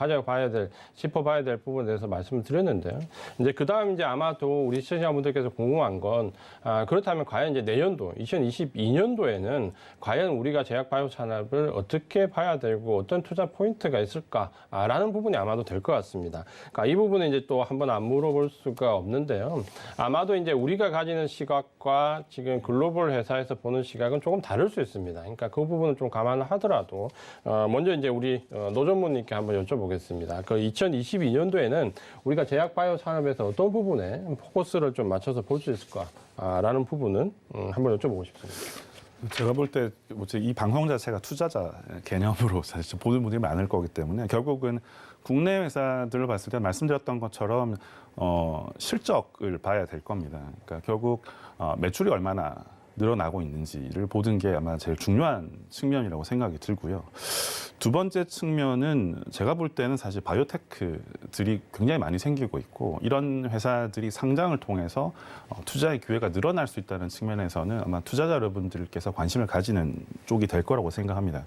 짚어봐야 될 부분에 대해서 말씀을 드렸는데요. 이제 그 다음 이제 아마도 우리 시청자분들께서 궁금한 건 그렇다면 과연 이제 내년도 2022년도에는 과연 우리가 제약 바이오 산업을 어떻게 봐야 되고 어떤 투자 포인트가 있을까라는 부분이 아마도 될 것 같습니다. 그러니까 이 부분은 이제 또 한번 안 물어볼 수가 없는데요. 아마도 이제 우리가 가지는 시각과 지금 글로벌 회사에서 보는 시각은 조금 다를 수 있습니다. 그러니까 그 부분을 좀 감안하더라도 먼저 이제 우리 노전무님께 한번 여쭤보겠습니다. 그 2022년도에는 우리가 제약 바이오 산업에서 어떤 부분에 포커스를 좀 맞춰서 볼 수 있을까라는 부분은 한번 여쭤보고 싶습니다. 제가 볼 때 이 방송 자체가 투자자 개념으로 사실 보는 분들이 많을 거기 때문에 결국은 국내 회사들을 봤을 때 말씀드렸던 것처럼 실적을 봐야 될 겁니다. 그러니까 결국 매출이 얼마나 늘어나고 있는지를 보는 게 아마 제일 중요한 측면이라고 생각이 들고요. 두 번째 측면은 제가 볼 때는 사실 바이오테크들이 굉장히 많이 생기고 있고 이런 회사들이 상장을 통해서 투자의 기회가 늘어날 수 있다는 측면에서는 아마 투자자 여러분들께서 관심을 가지는 쪽이 될 거라고 생각합니다.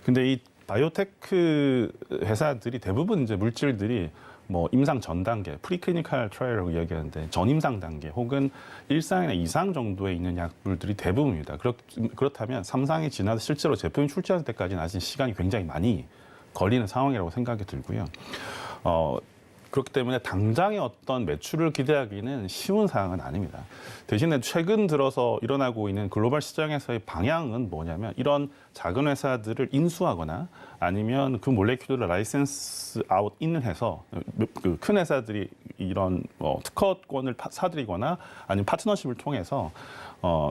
근데 이 바이오테크 회사들이 대부분 이제 물질들이 뭐 임상 전 단계, 프리클리니컬 트라이얼이라고 이야기하는데 전임상 단계 혹은 1상이나 2상 정도에 있는 약물들이 대부분입니다. 그렇다면 3상이 지나서 실제로 제품이 출시할 때까지는 아직 시간이 굉장히 많이 걸리는 상황이라고 생각이 들고요. 그렇기 때문에 당장의 어떤 매출을 기대하기는 쉬운 사항은 아닙니다. 대신에 최근 들어서 일어나고 있는 글로벌 시장에서의 방향은 뭐냐면 이런 작은 회사들을 인수하거나 아니면 그 몰레큘을 라이센스 아웃 인해서 그 큰 회사들이 이런 특허권을 사들이거나 아니면 파트너십을 통해서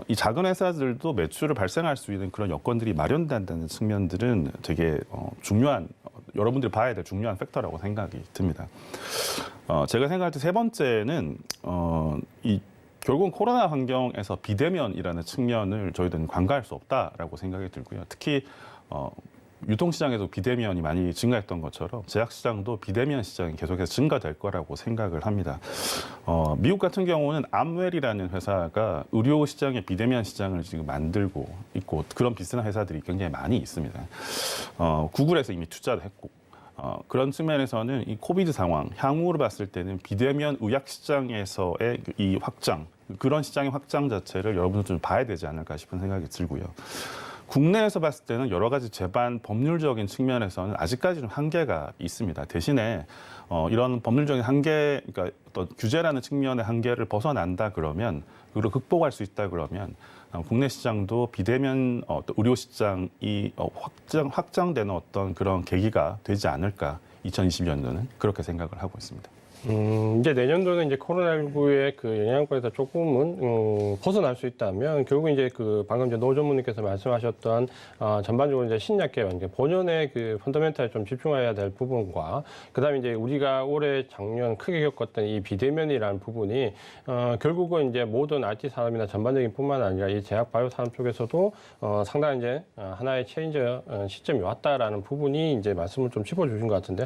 이 작은 회사들도 매출을 발생할 수 있는 그런 여건들이 마련된다는 측면들은 되게 중요한 여러분들이 봐야 될 중요한 팩터라고 생각이 듭니다. 제가 생각할 때 세 번째는 결국은 코로나 환경에서 비대면이라는 측면을 저희들은 관가할 수 없다라고 생각이 들고요. 특히 유통시장에도 비대면이 많이 증가했던 것처럼 제약시장도 비대면 시장이 계속해서 증가될 거라고 생각을 합니다. 미국 같은 경우는 암웰이라는 회사가 의료시장의 비대면 시장을 지금 만들고 있고 그런 비슷한 회사들이 굉장히 많이 있습니다. 구글에서 이미 투자를 했고 그런 측면에서는 이 코비드 상황, 향후로 봤을 때는 비대면 의약 시장에서의 이 확장, 그런 시장의 확장 자체를 여러분들 좀 봐야 되지 않을까 싶은 생각이 들고요. 국내에서 봤을 때는 여러 가지 제반 법률적인 측면에서는 아직까지는 한계가 있습니다. 대신에 이런 법률적인 한계, 그러니까 어떤 규제라는 측면의 한계를 벗어난다 그러면, 그리고 극복할 수 있다 그러면 국내 시장도 비대면 의료 시장이 확장되는 어떤 그런 계기가 되지 않을까 2020년도는 그렇게 생각을 하고 있습니다. 이제 내년도는 이제 코로나19의 그 영향권에서 조금은 벗어날 수 있다면 결국 이제 그 방금 이제 노 전무님께서 말씀하셨던 전반적으로 이제 신약 개발, 본연의 그 펀더멘탈에 좀 집중해야 될 부분과 그다음에 이제 우리가 올해 작년 크게 겪었던 이 비대면이라는 부분이 결국은 이제 모든 IT 산업이나 전반적인 뿐만 아니라 이 제약 바이오 산업 쪽에서도 상당히 이제 하나의 체인저 시점이 왔다라는 부분이 이제 말씀을 좀 짚어주신 것 같은데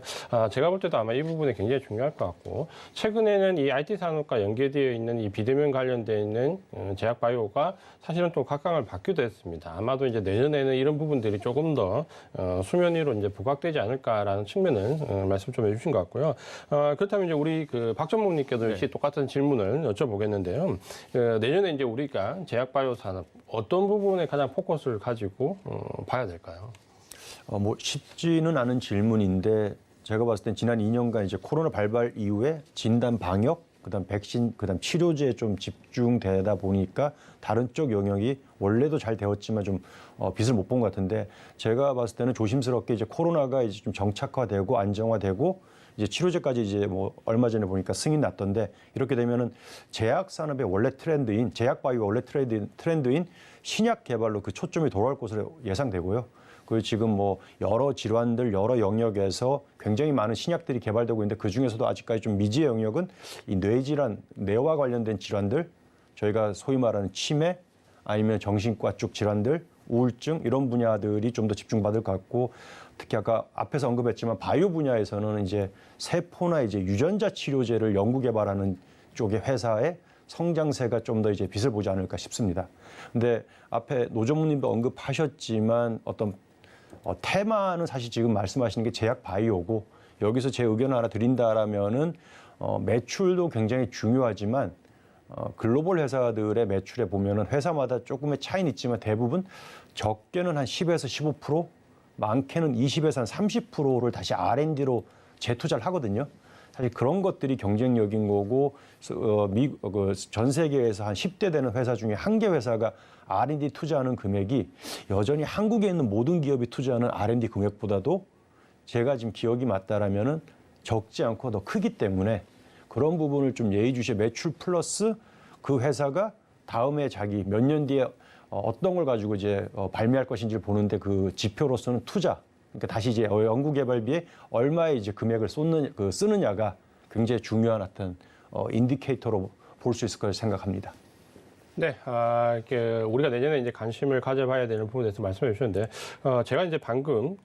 제가 볼 때도 아마 이 부분이 굉장히 중요할 것 같고. 최근에는 이 IT 산업과 연계되어 있는 이 비대면 관련되어 있는 제약 바이오가 사실은 또 각광을 받기도 했습니다. 아마도 이제 내년에는 이런 부분들이 조금 더 수면 위로 이제 부각되지 않을까라는 측면은 말씀 좀 해주신 것 같고요. 그렇다면 이제 우리 그 박 전무님께도 역시 똑같은 질문을 여쭤보겠는데요. 내년에 이제 우리가 제약 바이오 산업 어떤 부분에 가장 포커스를 가지고 봐야 될까요? 뭐 쉽지는 않은 질문인데 제가 봤을 땐 지난 2년간 이제 코로나 발발 이후에 진단 방역, 그다음 백신, 그다음 치료제에 좀 집중되다 보니까 다른 쪽 영역이 원래도 잘 되었지만 좀 빛을 못 본 것 같은데 제가 봤을 때는 조심스럽게 이제 코로나가 이제 좀 정착화되고 안정화되고 이제 치료제까지 이제 뭐 얼마 전에 보니까 승인 났던데 이렇게 되면은 제약 산업의 원래 트렌드인 제약 바이오 원래 트렌드인 신약 개발로 그 초점이 돌아올 것으로 예상되고요. 그 지금 뭐 여러 질환들 여러 영역에서 굉장히 많은 신약들이 개발되고 있는데 그 중에서도 아직까지 좀 미지의 영역은 이 뇌질환, 뇌와 관련된 질환들 저희가 소위 말하는 치매 아니면 정신과 쪽 질환들, 우울증 이런 분야들이 좀 더 집중받을 것 같고 특히 아까 앞에서 언급했지만 바이오 분야에서는 이제 세포나 이제 유전자 치료제를 연구 개발하는 쪽의 회사의 성장세가 좀 더 이제 빛을 보지 않을까 싶습니다. 근데 앞에 노 전무님도 언급하셨지만 어떤 테마는 사실 지금 말씀하시는 게 제약 바이오고 여기서 제 의견을 하나 드린다라면은 매출도 굉장히 중요하지만 글로벌 회사들의 매출에 보면은 회사마다 조금의 차이는 있지만 대부분 적게는 한 10에서 15%, 많게는 20에서 한 30%를 다시 R&D로 재투자를 하거든요. 사실 그런 것들이 경쟁력인 거고 전 세계에서 한 10대 되는 회사 중에 한 개 회사가 R&D 투자하는 금액이 여전히 한국에 있는 모든 기업이 투자하는 R&D 금액보다도 제가 지금 기억이 맞다라면은 적지 않고 더 크기 때문에 그런 부분을 좀 예의주시해 매출 플러스 그 회사가 다음에 자기 몇 년 뒤에 어떤 걸 가지고 이제 발매할 것인지를 보는데 그 지표로서는 투자. 그러니까 다시 이제 연구개발비에 얼마의 이제 금액을 쓰느냐가 굉장히 중요한 어떤 인디케이터로 볼 수 있을 거라 생각합니다. 네, 이렇게 우리가 내년에 이제 관심을 가져봐야 되는 부분에 대해서 말씀해 주셨는데, 제가 이제 방금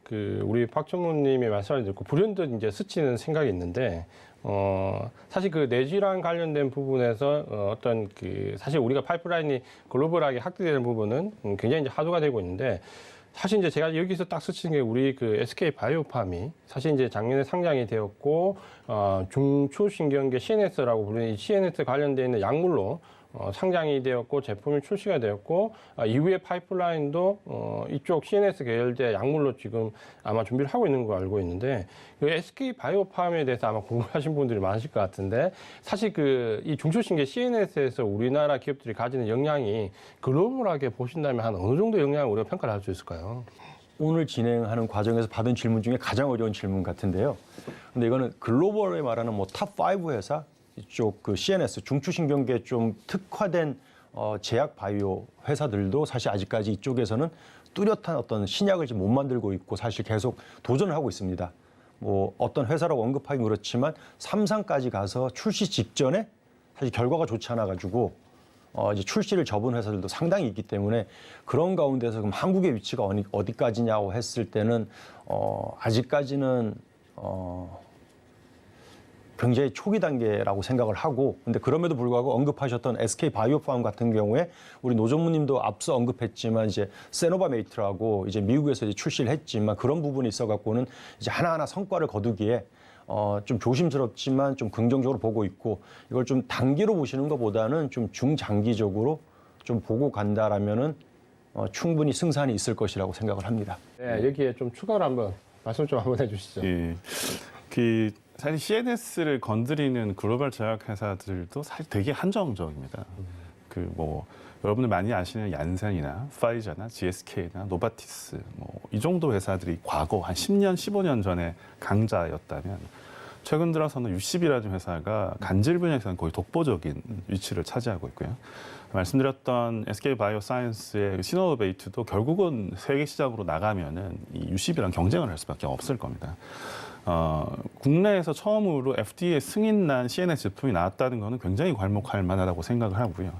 우리 박 전무님의 말씀을 듣고 불현듯 이제 스치는 생각이 있는데, 사실 그 뇌질환 관련된 부분에서 어떤 사실 우리가 파이프라인이 글로벌하게 확대되는 부분은 굉장히 이제 화두가 되고 있는데, 사실 이제 제가 여기서 딱 스치는 게 우리 SK 바이오팜이 사실 이제 작년에 상장이 되었고, 중추신경계 CNS라고 부르는 이 CNS 관련되어 있는 약물로 상장이 되었고 제품이 출시가 되었고 이후에 파이프라인도 이쪽 CNS 계열대 약물로 지금 아마 준비를 하고 있는 거 알고 있는데 SK 바이오팜에 대해서 아마 궁금하신 분들이 많으실 것 같은데 사실 이 중추신경 CNS에서 우리나라 기업들이 가지는 영향이 글로벌하게 보신다면 한 어느 정도 영향을 우리가 평가를 할 수 있을까요? 오늘 진행하는 과정에서 받은 질문 중에 가장 어려운 질문 같은데요. 근데 이거는 글로벌에 말하는 탑 5 회사 이쪽 CNS 중추신경계에 좀 특화된 제약 바이오 회사들도 사실 아직까지 이쪽에서는 뚜렷한 어떤 신약을 지금 못 만들고 있고 사실 계속 도전을 하고 있습니다. 뭐 어떤 회사라고 언급하기 그렇지만 3상까지 가서 출시 직전에 사실 결과가 좋지 않아 가지고 이제 출시를 접은 회사들도 상당히 있기 때문에 그런 가운데서 그럼 한국의 위치가 어디까지냐고 했을 때는 아직까지는 굉장히 초기 단계라고 생각을 하고 근데 그럼에도 불구하고 언급하셨던 SK 바이오팜 같은 경우에 우리 노 전무님도 앞서 언급했지만 이제 세노바메이트라고 이제 미국에서 이제 출시를 했지만 그런 부분이 있어 갖고는 이제 하나하나 성과를 거두기에 좀 조심스럽지만 좀 긍정적으로 보고 있고 이걸 좀 단기로 보시는 것보다는 좀 중장기적으로 좀 보고 간다라면은 충분히 승산이 있을 것이라고 생각을 합니다. 네, 여기에 좀 추가로 한번 말씀 좀 한번 해주시죠. 예. 사실 CNS를 건드리는 글로벌 제약 회사들도 사실 되게 한정적입니다. 여러분들 많이 아시는 얀센이나 파이자나 GSK나 노바티스 이 정도 회사들이 과거 한 10년, 15년 전에 강자였다면 최근 들어서는 UCB라는 회사가 간질 분야에서는 거의 독보적인 위치를 차지하고 있고요. 말씀드렸던 SK 바이오사이언스의 시노베이트도 결국은 세계 시장으로 나가면은 이 UCB랑 경쟁을 할 수밖에 없을 겁니다. 국내에서 처음으로 FDA 승인난 CNS 제품이 나왔다는 것은 굉장히 괄목할 만하다고 생각을 하고요.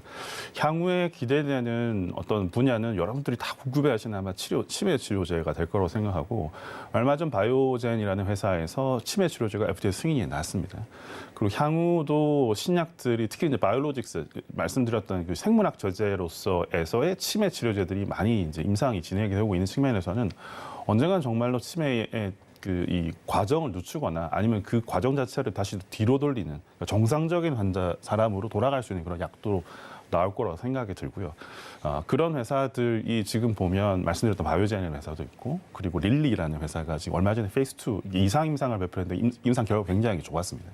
향후에 기대되는 어떤 분야는 여러분들이 다 궁금해하시는 아마 치매 치료제가 될 거라고 생각하고 얼마 전 바이오젠이라는 회사에서 치매 치료제가 FDA 승인이 났습니다. 그리고 향후도 신약들이 특히 이제 바이올로직스 말씀드렸던 그 생물학 저제로서에서의 치매 치료제들이 많이 이제 임상이 진행이 되고 있는 측면에서는 언젠간 정말로 치매의 이 과정을 늦추거나 아니면 그 과정 자체를 다시 뒤로 돌리는 그러니까 정상적인 사람으로 돌아갈 수 있는 그런 약도 나올 거라고 생각이 들고요. 그런 회사들이 지금 보면 말씀드렸던 바이오젠이라는 회사도 있고 그리고 릴리라는 회사가 지금 얼마 전에 페이스 2 이상 임상을 발표했는데 임상 결과 굉장히 좋았습니다.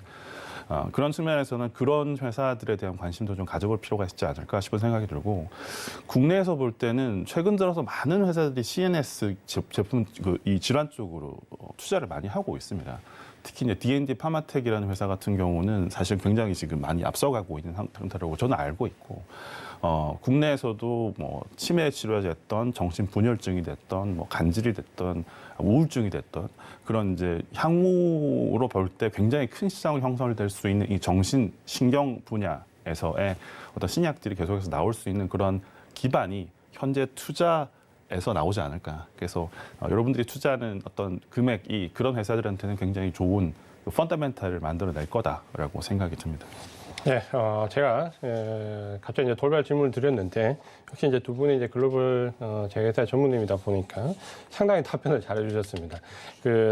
그런 측면에서는 그런 회사들에 대한 관심도 좀 가져볼 필요가 있지 않을까 싶은 생각이 들고 국내에서 볼 때는 최근 들어서 많은 회사들이 CNS 제품 이 질환 쪽으로 투자를 많이 하고 있습니다. 특히 이제 D&D 파마텍이라는 회사 같은 경우는 사실 굉장히 지금 많이 앞서가고 있는 상태라고 저는 알고 있고 국내에서도 치매 치료제 됐던 정신분열증이 됐던 간질이 됐던 우울증이 됐던 그런 이제 향후로 볼 때 굉장히 큰 시장을 형성될 수 있는 이 정신신경 분야에서의 어떤 신약들이 계속해서 나올 수 있는 그런 기반이 현재 투자에서 나오지 않을까. 그래서 여러분들이 투자하는 어떤 금액이 그런 회사들한테는 굉장히 좋은 펀더멘탈을 만들어낼 거다라고 생각이 듭니다. 네, 제가 갑자기 이제 돌발 질문을 드렸는데 역시 이제 두 분이 이제 글로벌 제약회사 전문님이다 보니까 상당히 답변을 잘해주셨습니다.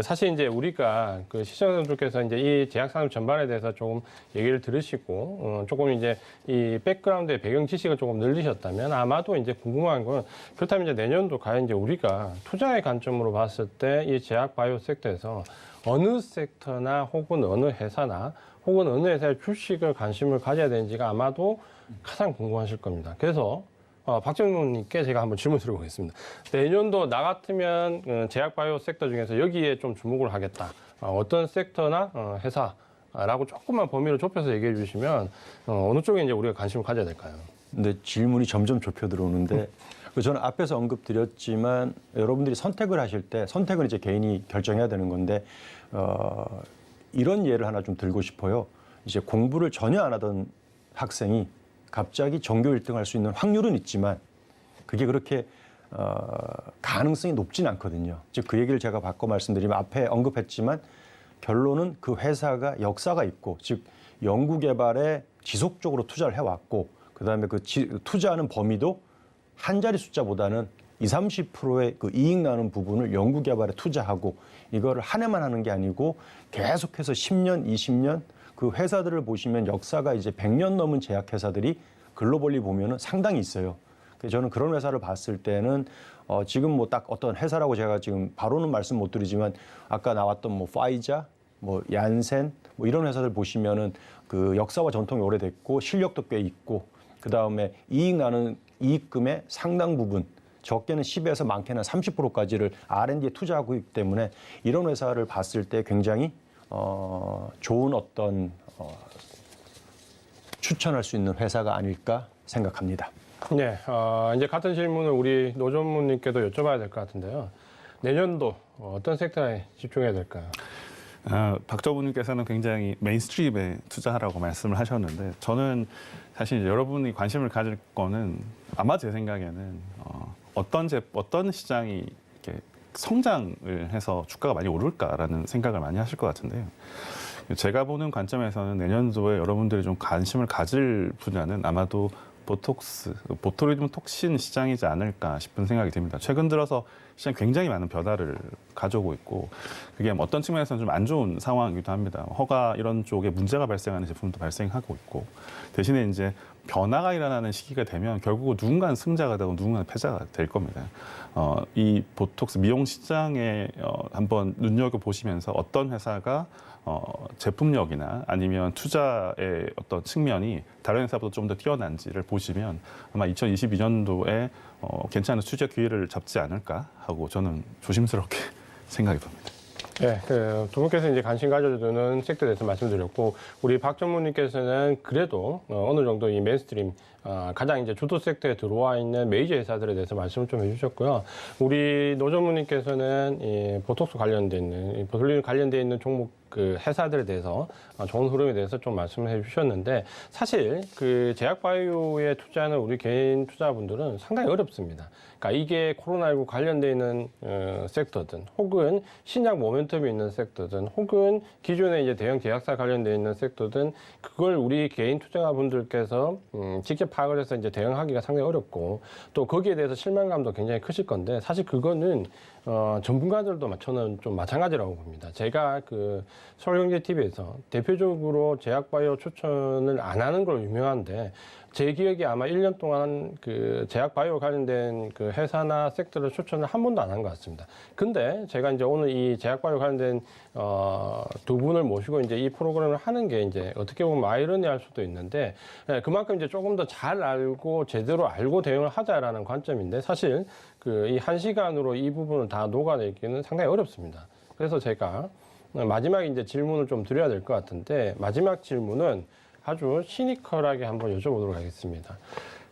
사실 이제 우리가 시청자분들께서 이제 이 제약 산업 전반에 대해서 조금 얘기를 들으시고 조금 이제 이 백그라운드의 배경 지식을 조금 늘리셨다면 아마도 이제 궁금한 건 그렇다면 이제 내년도 과연 이제 우리가 투자의 관점으로 봤을 때 이 제약 바이오 섹터에서 어느 섹터나 혹은 어느 회사나 혹은 어느 회사의 주식을 관심을 가져야 되는지가 아마도 가장 궁금하실 겁니다. 그래서 박정론님께 제가 한번 질문 드려보겠습니다. 내년도 나 같으면 제약 바이오 섹터 중에서 여기에 좀 주목을 하겠다. 어떤 섹터나 회사라고 조금만 범위를 좁혀서 얘기해 주시면 어느 쪽에 이제 우리가 관심을 가져야 될까요? 근데 질문이 점점 좁혀 들어오는데 저는 앞에서 언급드렸지만 여러분들이 선택을 하실 때 선택은 이제 개인이 결정해야 되는 건데 이런 예를 하나 좀 들고 싶어요. 이제 공부를 전혀 안 하던 학생이 갑자기 전교 1등 할 수 있는 확률은 있지만 그게 그렇게 가능성이 높진 않거든요. 즉 그 얘기를 제가 바꿔 말씀드리면 앞에 언급했지만 결론은 그 회사가 역사가 있고 즉 연구 개발에 지속적으로 투자를 해왔고 그다음에 그 투자하는 범위도 한 자리 숫자보다는 20, 30%의 그 이익 나는 부분을 연구 개발에 투자하고 이거를 한 해만 하는 게 아니고 계속해서 10년, 20년 그 회사들을 보시면 역사가 이제 100년 넘은 제약회사들이 글로벌리 보면은 상당히 있어요. 그래서 저는 그런 회사를 봤을 때는 지금 뭐 딱 어떤 회사라고 제가 지금 바로는 말씀 못 드리지만 아까 나왔던 뭐 파이자, 뭐 얀센 뭐 이런 회사들 보시면은 그 역사와 전통이 오래됐고 실력도 꽤 있고 그 다음에 이익 나는 이익금의 상당 부분 적게는 10에서 많게는 30%까지를 R&D에 투자하고 있기 때문에 이런 회사를 봤을 때 굉장히 좋은 어떤 추천할 수 있는 회사가 아닐까 생각합니다. 네, 이제 같은 질문을 우리 노 전무님께도 여쭤봐야 될 것 같은데요. 내년도 어떤 섹터에 집중해야 될까요? 박 전무님께서는 굉장히 메인스트림에 투자하라고 말씀을 하셨는데 저는 사실 이제 여러분이 관심을 가질 거는 아마 제 생각에는 어떤 시장이 이렇게 성장을 해서 주가가 많이 오를까라는 생각을 많이 하실 것 같은데요. 제가 보는 관점에서는 내년도에 여러분들이 좀 관심을 가질 분야는 아마도 보tuli즘 톡신 시장이지 않을까 싶은 생각이 듭니다. 최근 들어서 시장이 굉장히 많은 변화를 가져오고 있고 그게 어떤 측면에서는 좀 안 좋은 상황이기도 합니다. 허가 이런 쪽에 문제가 발생하는 제품도 발생하고 있고 대신에 이제 변화가 일어나는 시기가 되면 결국 누군가는 승자가 되고 누군가는 패자가 될 겁니다. 이 보톡스 미용 시장에 한번 눈여겨보시면서 어떤 회사가 제품력이나 아니면 투자의 어떤 측면이 다른 회사보다 좀 더 뛰어난지를 보시면 아마 2022년도에 괜찮은 투자 기회를 잡지 않을까 하고 저는 조심스럽게 생각이 듭니다. 네, 두 분께서 이제 관심 가져주는 섹터에 대해서 말씀드렸고, 우리 박 전무님께서는 그래도 어느 정도 이 메인스트림, 가장 이제 주도 섹터에 들어와 있는 메이저 회사들에 대해서 말씀을 좀 해주셨고요. 우리 노 전무님께서는 이 보톡스 관련돼 있는, 이 보툴리즘 관련돼 있는 종목 그 회사들에 대해서 좋은 흐름에 대해서 좀 말씀을 해주셨는데, 사실 그 제약바이오에 투자하는 우리 개인 투자분들은 상당히 어렵습니다. 그러니까 이게 코로나19 관련돼 있는 섹터든, 혹은 신약 모멘텀이 있는 섹터든, 혹은 기존에 이제 대형 제약사 관련돼 있는 섹터든, 그걸 우리 개인 투자분들께서 직접 파악을 해서 이제 대응하기가 상당히 어렵고, 또 거기에 대해서 실망감도 굉장히 크실 건데, 사실 그거는 전문가들도 저는 좀 마찬가지라고 봅니다. 제가 그 서울경제TV에서 대표적으로 제약바이오 추천을 안 하는 걸로 유명한데, 제 기억에 아마 1년 동안 그 제약바이오 관련된 그 회사나 섹터를 추천을 한 번도 안 한 것 같습니다. 근데 제가 이제 오늘 이 제약바이오 관련된 두 분을 모시고 이제 이 프로그램을 하는 게 이제 어떻게 보면 아이러니할 수도 있는데, 그만큼 이제 조금 더 잘 알고 제대로 알고 대응을 하자라는 관점인데, 사실 그 이 1시간으로 이 부분을 다 녹아내기는 상당히 어렵습니다. 그래서 제가 마지막에 이제 질문을 좀 드려야 될 것 같은데, 마지막 질문은 아주 시니컬하게 한번 여쭤보도록 하겠습니다.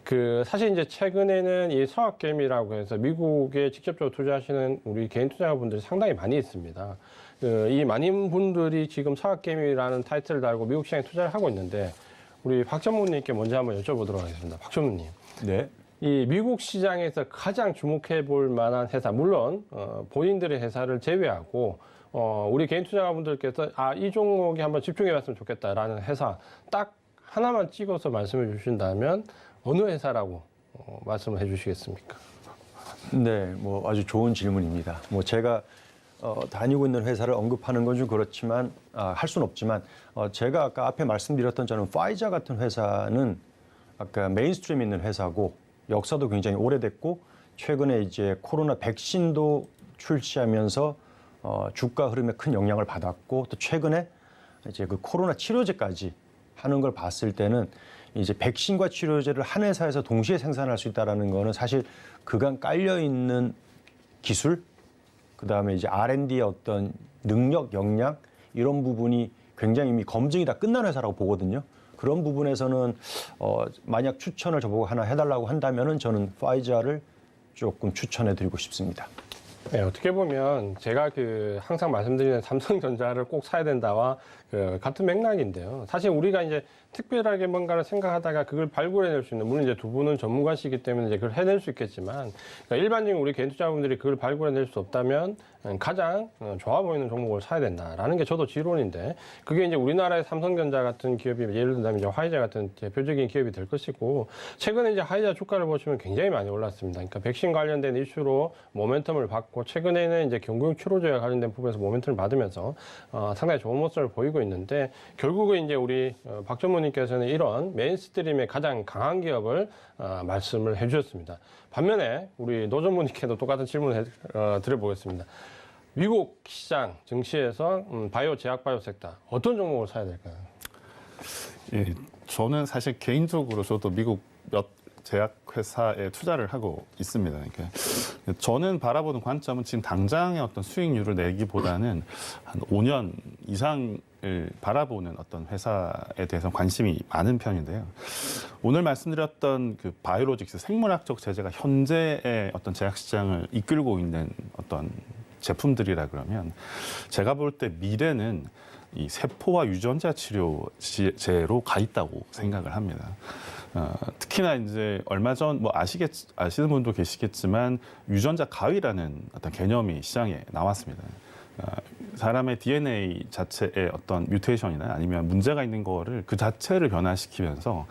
그 사실 이제 최근에는 이 서학개미라고 해서 미국에 직접적으로 투자하시는 우리 개인 투자자분들이 상당히 많이 있습니다. 이 많은 분들이 지금 서학개미라는 타이틀을 달고 미국 시장에 투자를 하고 있는데, 우리 박 전무님께 먼저 한번 여쭤보도록 하겠습니다. 박 전무님. 네. 이 미국 시장에서 가장 주목해 볼 만한 회사, 물론 본인들의 회사를 제외하고 우리 개인 투자자분들께서 이 종목에 한번 집중해 봤으면 좋겠다라는 회사 딱 하나만 찍어서 말씀해 주신다면 어느 회사라고 말씀을 해 주시겠습니까? 네, 뭐 아주 좋은 질문입니다. 뭐 제가 다니고 있는 회사를 언급하는 건 좀 그렇지만 할 수는 없지만 제가 아까 앞에 말씀드렸던 저는 파이자 같은 회사는 아까 메인스트림에 있는 회사고 역사도 굉장히 오래됐고 최근에 이제 코로나 백신도 출시하면서 주가 흐름에 큰 영향을 받았고, 또 최근에 이제 그 코로나 치료제까지 하는 걸 봤을 때는 이제 백신과 치료제를 한 회사에서 동시에 생산할 수 있다라는 거는 사실 그간 깔려 있는 기술, 그다음에 이제 R&D의 어떤 능력, 역량 이런 부분이 굉장히 이미 검증이 다 끝난 회사라고 보거든요. 그런 부분에서는 만약 추천을 저보고 하나 해달라고 한다면은 저는 파이자를 조금 추천해드리고 싶습니다. 네, 어떻게 보면 제가 항상 말씀드리는 삼성전자를 꼭 사야 된다와 같은 맥락인데요. 사실 우리가 이제 특별하게 뭔가를 생각하다가 그걸 발굴해낼 수 있는, 물론 이제 두 분은 전문가시기 때문에 이제 그걸 해낼 수 있겠지만, 그러니까 일반적인 우리 개인 투자분들이 그걸 발굴해낼 수 없다면 가장 좋아 보이는 종목을 사야 된다라는 게 저도 지론인데, 그게 이제 우리나라의 삼성전자 같은 기업이 예를 들면 이제 화이자 같은 대표적인 기업이 될 것이고, 최근에 이제 화이자 주가를 보시면 굉장히 많이 올랐습니다. 그러니까 백신 관련된 이슈로 모멘텀을 받고, 최근에는 이제 경구용 치료제와 관련된 부분에서 모멘텀을 받으면서 상당히 좋은 모습을 보이고 있는데, 결국은 이제 우리 박 전무님께서는 이런 메인스트림의 가장 강한 기업을 말씀을 해주셨습니다. 반면에 우리 노 전무님께도 똑같은 질문을 드려보겠습니다. 미국 시장 증시에서 바이오 제약 바이오 섹터 어떤 종목을 사야 될까요? 예, 저는 사실 개인적으로 저도 미국 몇 제약회사에 투자를 하고 있습니다. 그러니까 저는 바라보는 관점은 지금 당장의 어떤 수익률을 내기보다는 한 5년 이상을 바라보는 어떤 회사에 대해서 관심이 많은 편인데요. 오늘 말씀드렸던 그 바이오로직스 생물학적 제재가 현재의 어떤 제약 시장을 이끌고 있는 어떤 제품들이라 그러면 제가 볼 때 미래는 이 세포와 유전자 치료제로 가 있다고 생각을 합니다. 특히나 이제 얼마 전 뭐 아시는 분도 계시겠지만 유전자 가위라는 어떤 개념이 시장에 나왔습니다. 사람의 DNA 자체의 어떤 뮤테이션이나 아니면 문제가 있는 거를 그 자체를 변화시키면서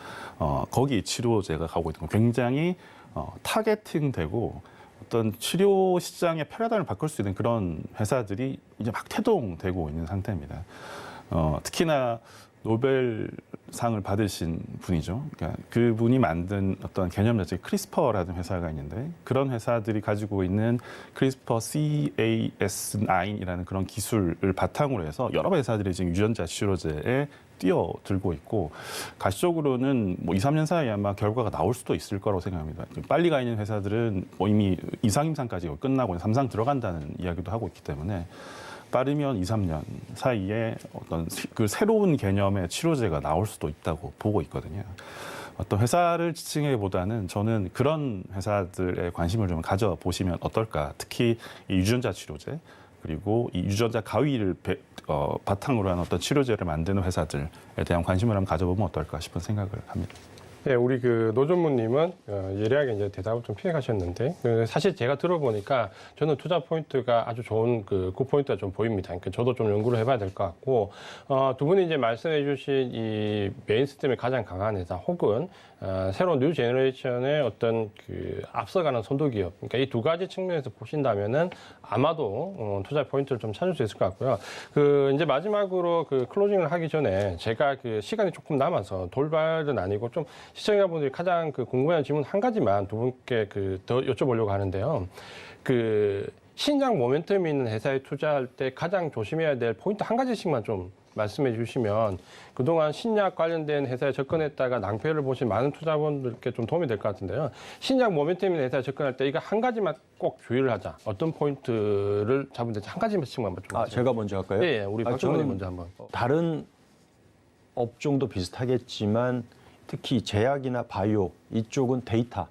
거기 치료제가 가고 있는 거 굉장히 타겟팅되고 어떤 치료 시장의 패러다임을 바꿀 수 있는 그런 회사들이 이제 막 태동되고 있는 상태입니다. 특히나 노벨상을 받으신 분이죠. 그러니까 그분이 만든 어떤 개념 자체 크리스퍼라는 회사가 있는데 그런 회사들이 가지고 있는 크리스퍼 Cas9이라는 그런 기술을 바탕으로 해서 여러 회사들이 지금 유전자 치료제에 뛰어들고 있고 가시적으로는 뭐 2, 3년 사이에 아마 결과가 나올 수도 있을 거라고 생각합니다. 빨리 가 있는 회사들은 뭐 이미 2, 3임상까지 끝나고 3상 들어간다는 이야기도 하고 있기 때문에 빠르면 2, 3년 사이에 어떤 그 새로운 개념의 치료제가 나올 수도 있다고 보고 있거든요. 어떤 회사를 지칭하기보다는 저는 그런 회사들에 관심을 좀 가져보시면 어떨까. 특히 이 유전자 치료제 그리고 이 유전자 가위를 바탕으로 한 어떤 치료제를 만드는 회사들에 대한 관심을 한번 가져보면 어떨까 싶은 생각을 합니다. 네, 우리 노 전무님은 예리하게 이제 대답을 좀 피해 가셨는데, 사실 제가 들어보니까 저는 투자 포인트가 아주 좋은 그 포인트가 좀 보입니다. 그러니까 저도 좀 연구를 해봐야 될 것 같고, 두 분이 이제 말씀해 주신 이 메인스트림이 가장 강한 회사 혹은 새로운 뉴 제너레이션의 어떤 그 앞서가는 선도 기업. 그러니까 이 두 가지 측면에서 보신다면은 아마도 투자 포인트를 좀 찾을 수 있을 것 같고요. 이제 마지막으로 클로징을 하기 전에 제가 시간이 조금 남아서 돌발은 아니고 좀 시청자분들이 가장 궁금해하는 질문 한 가지만 두 분께 더 여쭤보려고 하는데요. 신약 모멘텀이 있는 회사에 투자할 때 가장 조심해야 될 포인트 한 가지씩만 좀 말씀해 주시면 그동안 신약 관련된 회사에 접근했다가 낭패를 보신 많은 투자분들께 좀 도움이 될 것 같은데요. 신약 모멘텀 있는 회사에 접근할 때 이거 한 가지만 꼭 주의를 하자. 어떤 포인트를 잡으면 될지 한 가지씩만 좀. 제가 먼저 할까요? 예, 우리 박 전무님 먼저 한번. 다른 업종도 비슷하겠지만 특히 제약이나 바이오 이쪽은 데이터.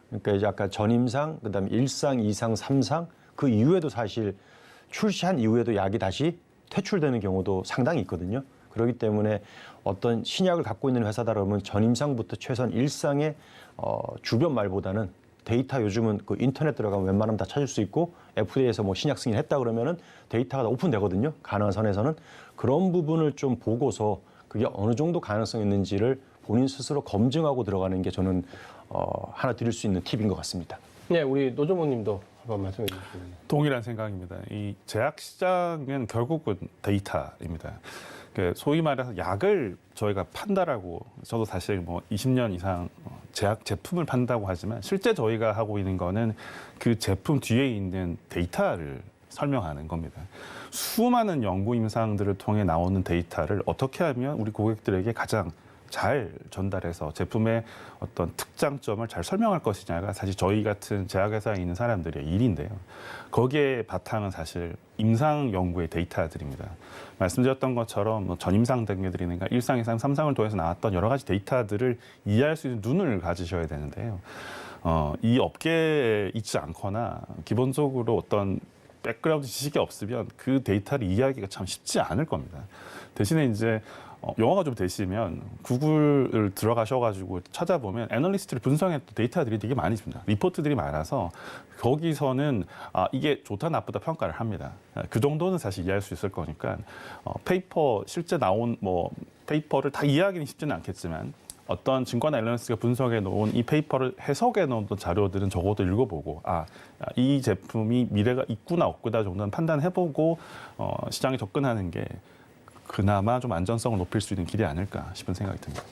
그러니까 이제 아까 전임상, 그다음에 1상, 2상, 3상 그 이후에도 사실 출시한 이후에도 약이 다시 퇴출되는 경우도 상당히 있거든요. 그렇기 때문에 어떤 신약을 갖고 있는 회사다 그러면 전임상부터 최소한 1상의 주변 말보다는 데이터 요즘은 그 인터넷 들어가면 웬만하면 다 찾을 수 있고 FDA에서 뭐 신약 승인했다 그러면은 데이터가 다 오픈되거든요. 가능한 선에서는 그런 부분을 좀 보고서 그게 어느 정도 가능성이 있는지를 본인 스스로 검증하고 들어가는 게 저는 하나 드릴 수 있는 팁인 것 같습니다. 네, 우리 노 전무님도 한번 말씀해 주시면. 동일한 생각입니다. 이 제약 시장은 결국은 데이터입니다. 소위 말해서 약을 저희가 판다라고 저도 사실 뭐 20년 이상 제약 제품을 판다고 하지만 실제 저희가 하고 있는 거는 그 제품 뒤에 있는 데이터를 설명하는 겁니다. 수많은 연구 임상들을 통해 나오는 데이터를 어떻게 하면 우리 고객들에게 가장 잘 전달해서 제품의 어떤 특장점을 잘 설명할 것이냐가 사실 저희 같은 제약회사에 있는 사람들의 일인데요. 거기에 바탕은 사실 임상 연구의 데이터들입니다. 말씀드렸던 것처럼 뭐 전임상 단계들이니까 1상, 2상, 3상을 통해서 나왔던 여러 가지 데이터들을 이해할 수 있는 눈을 가지셔야 되는데요. 이 업계에 있지 않거나 기본적으로 어떤 백그라운드 지식이 없으면 그 데이터를 이해하기가 참 쉽지 않을 겁니다. 대신에 이제 영어가 좀 되시면 구글을 들어가셔가지고 찾아보면 애널리스트를 분석했던 데이터들이 되게 많이 있습니다. 리포트들이 많아서 거기서는 이게 좋다 나쁘다 평가를 합니다. 그 정도는 사실 이해할 수 있을 거니까 페이퍼 실제 나온 페이퍼를 다 이해하기는 쉽지는 않겠지만 어떤 증권 애널리스트가 분석해 놓은 이 페이퍼를 해석해 놓은 자료들은 적어도 읽어보고 이 제품이 미래가 있구나 없구나 정도는 판단해보고 시장에 접근하는 게 그나마 좀 안전성을 높일 수 있는 길이 아닐까 싶은 생각이 듭니다.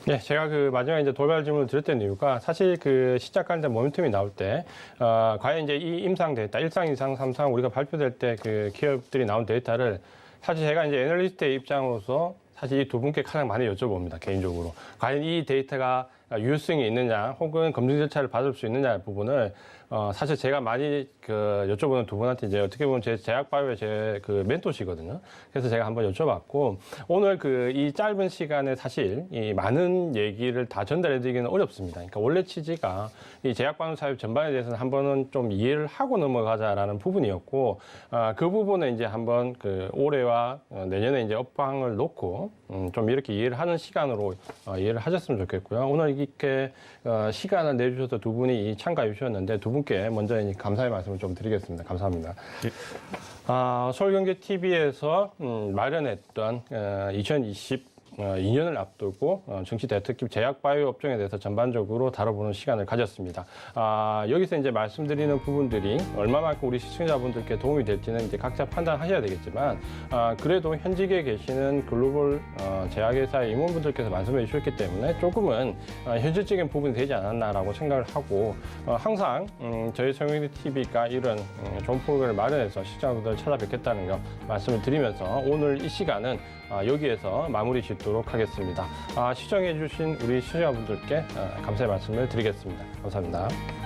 네, 제가 그 마지막에 이제 돌발 질문을 드렸던 이유가 사실 그 시작하는데 모멘텀이 나올 때 과연 이제 이 임상 데이터 1상, 2상, 3상 우리가 발표될 때 그 기업들이 나온 데이터를 사실 제가 이제 애널리스트의 입장으로서 사실 이 두 분께 가장 많이 여쭤봅니다, 개인적으로. 과연 이 데이터가 유효성이 있느냐, 혹은 검증 절차를 받을 수 있느냐 부분을 사실 제가 많이 여쭤보는 두 분한테 이제 어떻게 보면 제 제약바이오의 제 그 멘토시거든요. 그래서 제가 한번 여쭤봤고, 오늘 이 짧은 시간에 사실 이 많은 얘기를 다 전달해드리기는 어렵습니다. 그러니까 원래 취지가 이 제약바이오 사업 전반에 대해서는 한번은 좀 이해를 하고 넘어가자라는 부분이었고, 그 부분을 이제 한번 올해와 내년에 이제 업황을 놓고 좀 이렇게 이해를 하는 시간으로 이해를 하셨으면 좋겠고요. 오늘 이렇게 시간을 내주셔서 두 분이 참가해 주셨는데 두 분께 먼저 감사의 말씀을 좀 드리겠습니다. 감사합니다. 예. 서울경제TV에서 마련했던 2022년을 앞두고 증시 대특집 제약바이오 업종에 대해서 전반적으로 다뤄보는 시간을 가졌습니다. 여기서 이제 말씀드리는 부분들이 얼마만큼 우리 시청자분들께 도움이 될지는 이제 각자 판단하셔야 되겠지만, 그래도 현직에 계시는 글로벌 제약회사의 임원분들께서 말씀해 주셨기 때문에 조금은 현실적인 부분이 되지 않았나라고 생각을 하고, 항상 저희 서울경제TV가 이런 좋은 프로그램을 마련해서 시청자분들을 찾아뵙겠다는 거 말씀을 드리면서 오늘 이 시간은 여기에서 마무리 짓도록 하겠습니다. 시청해주신 우리 시청자분들께 감사의 말씀을 드리겠습니다. 감사합니다.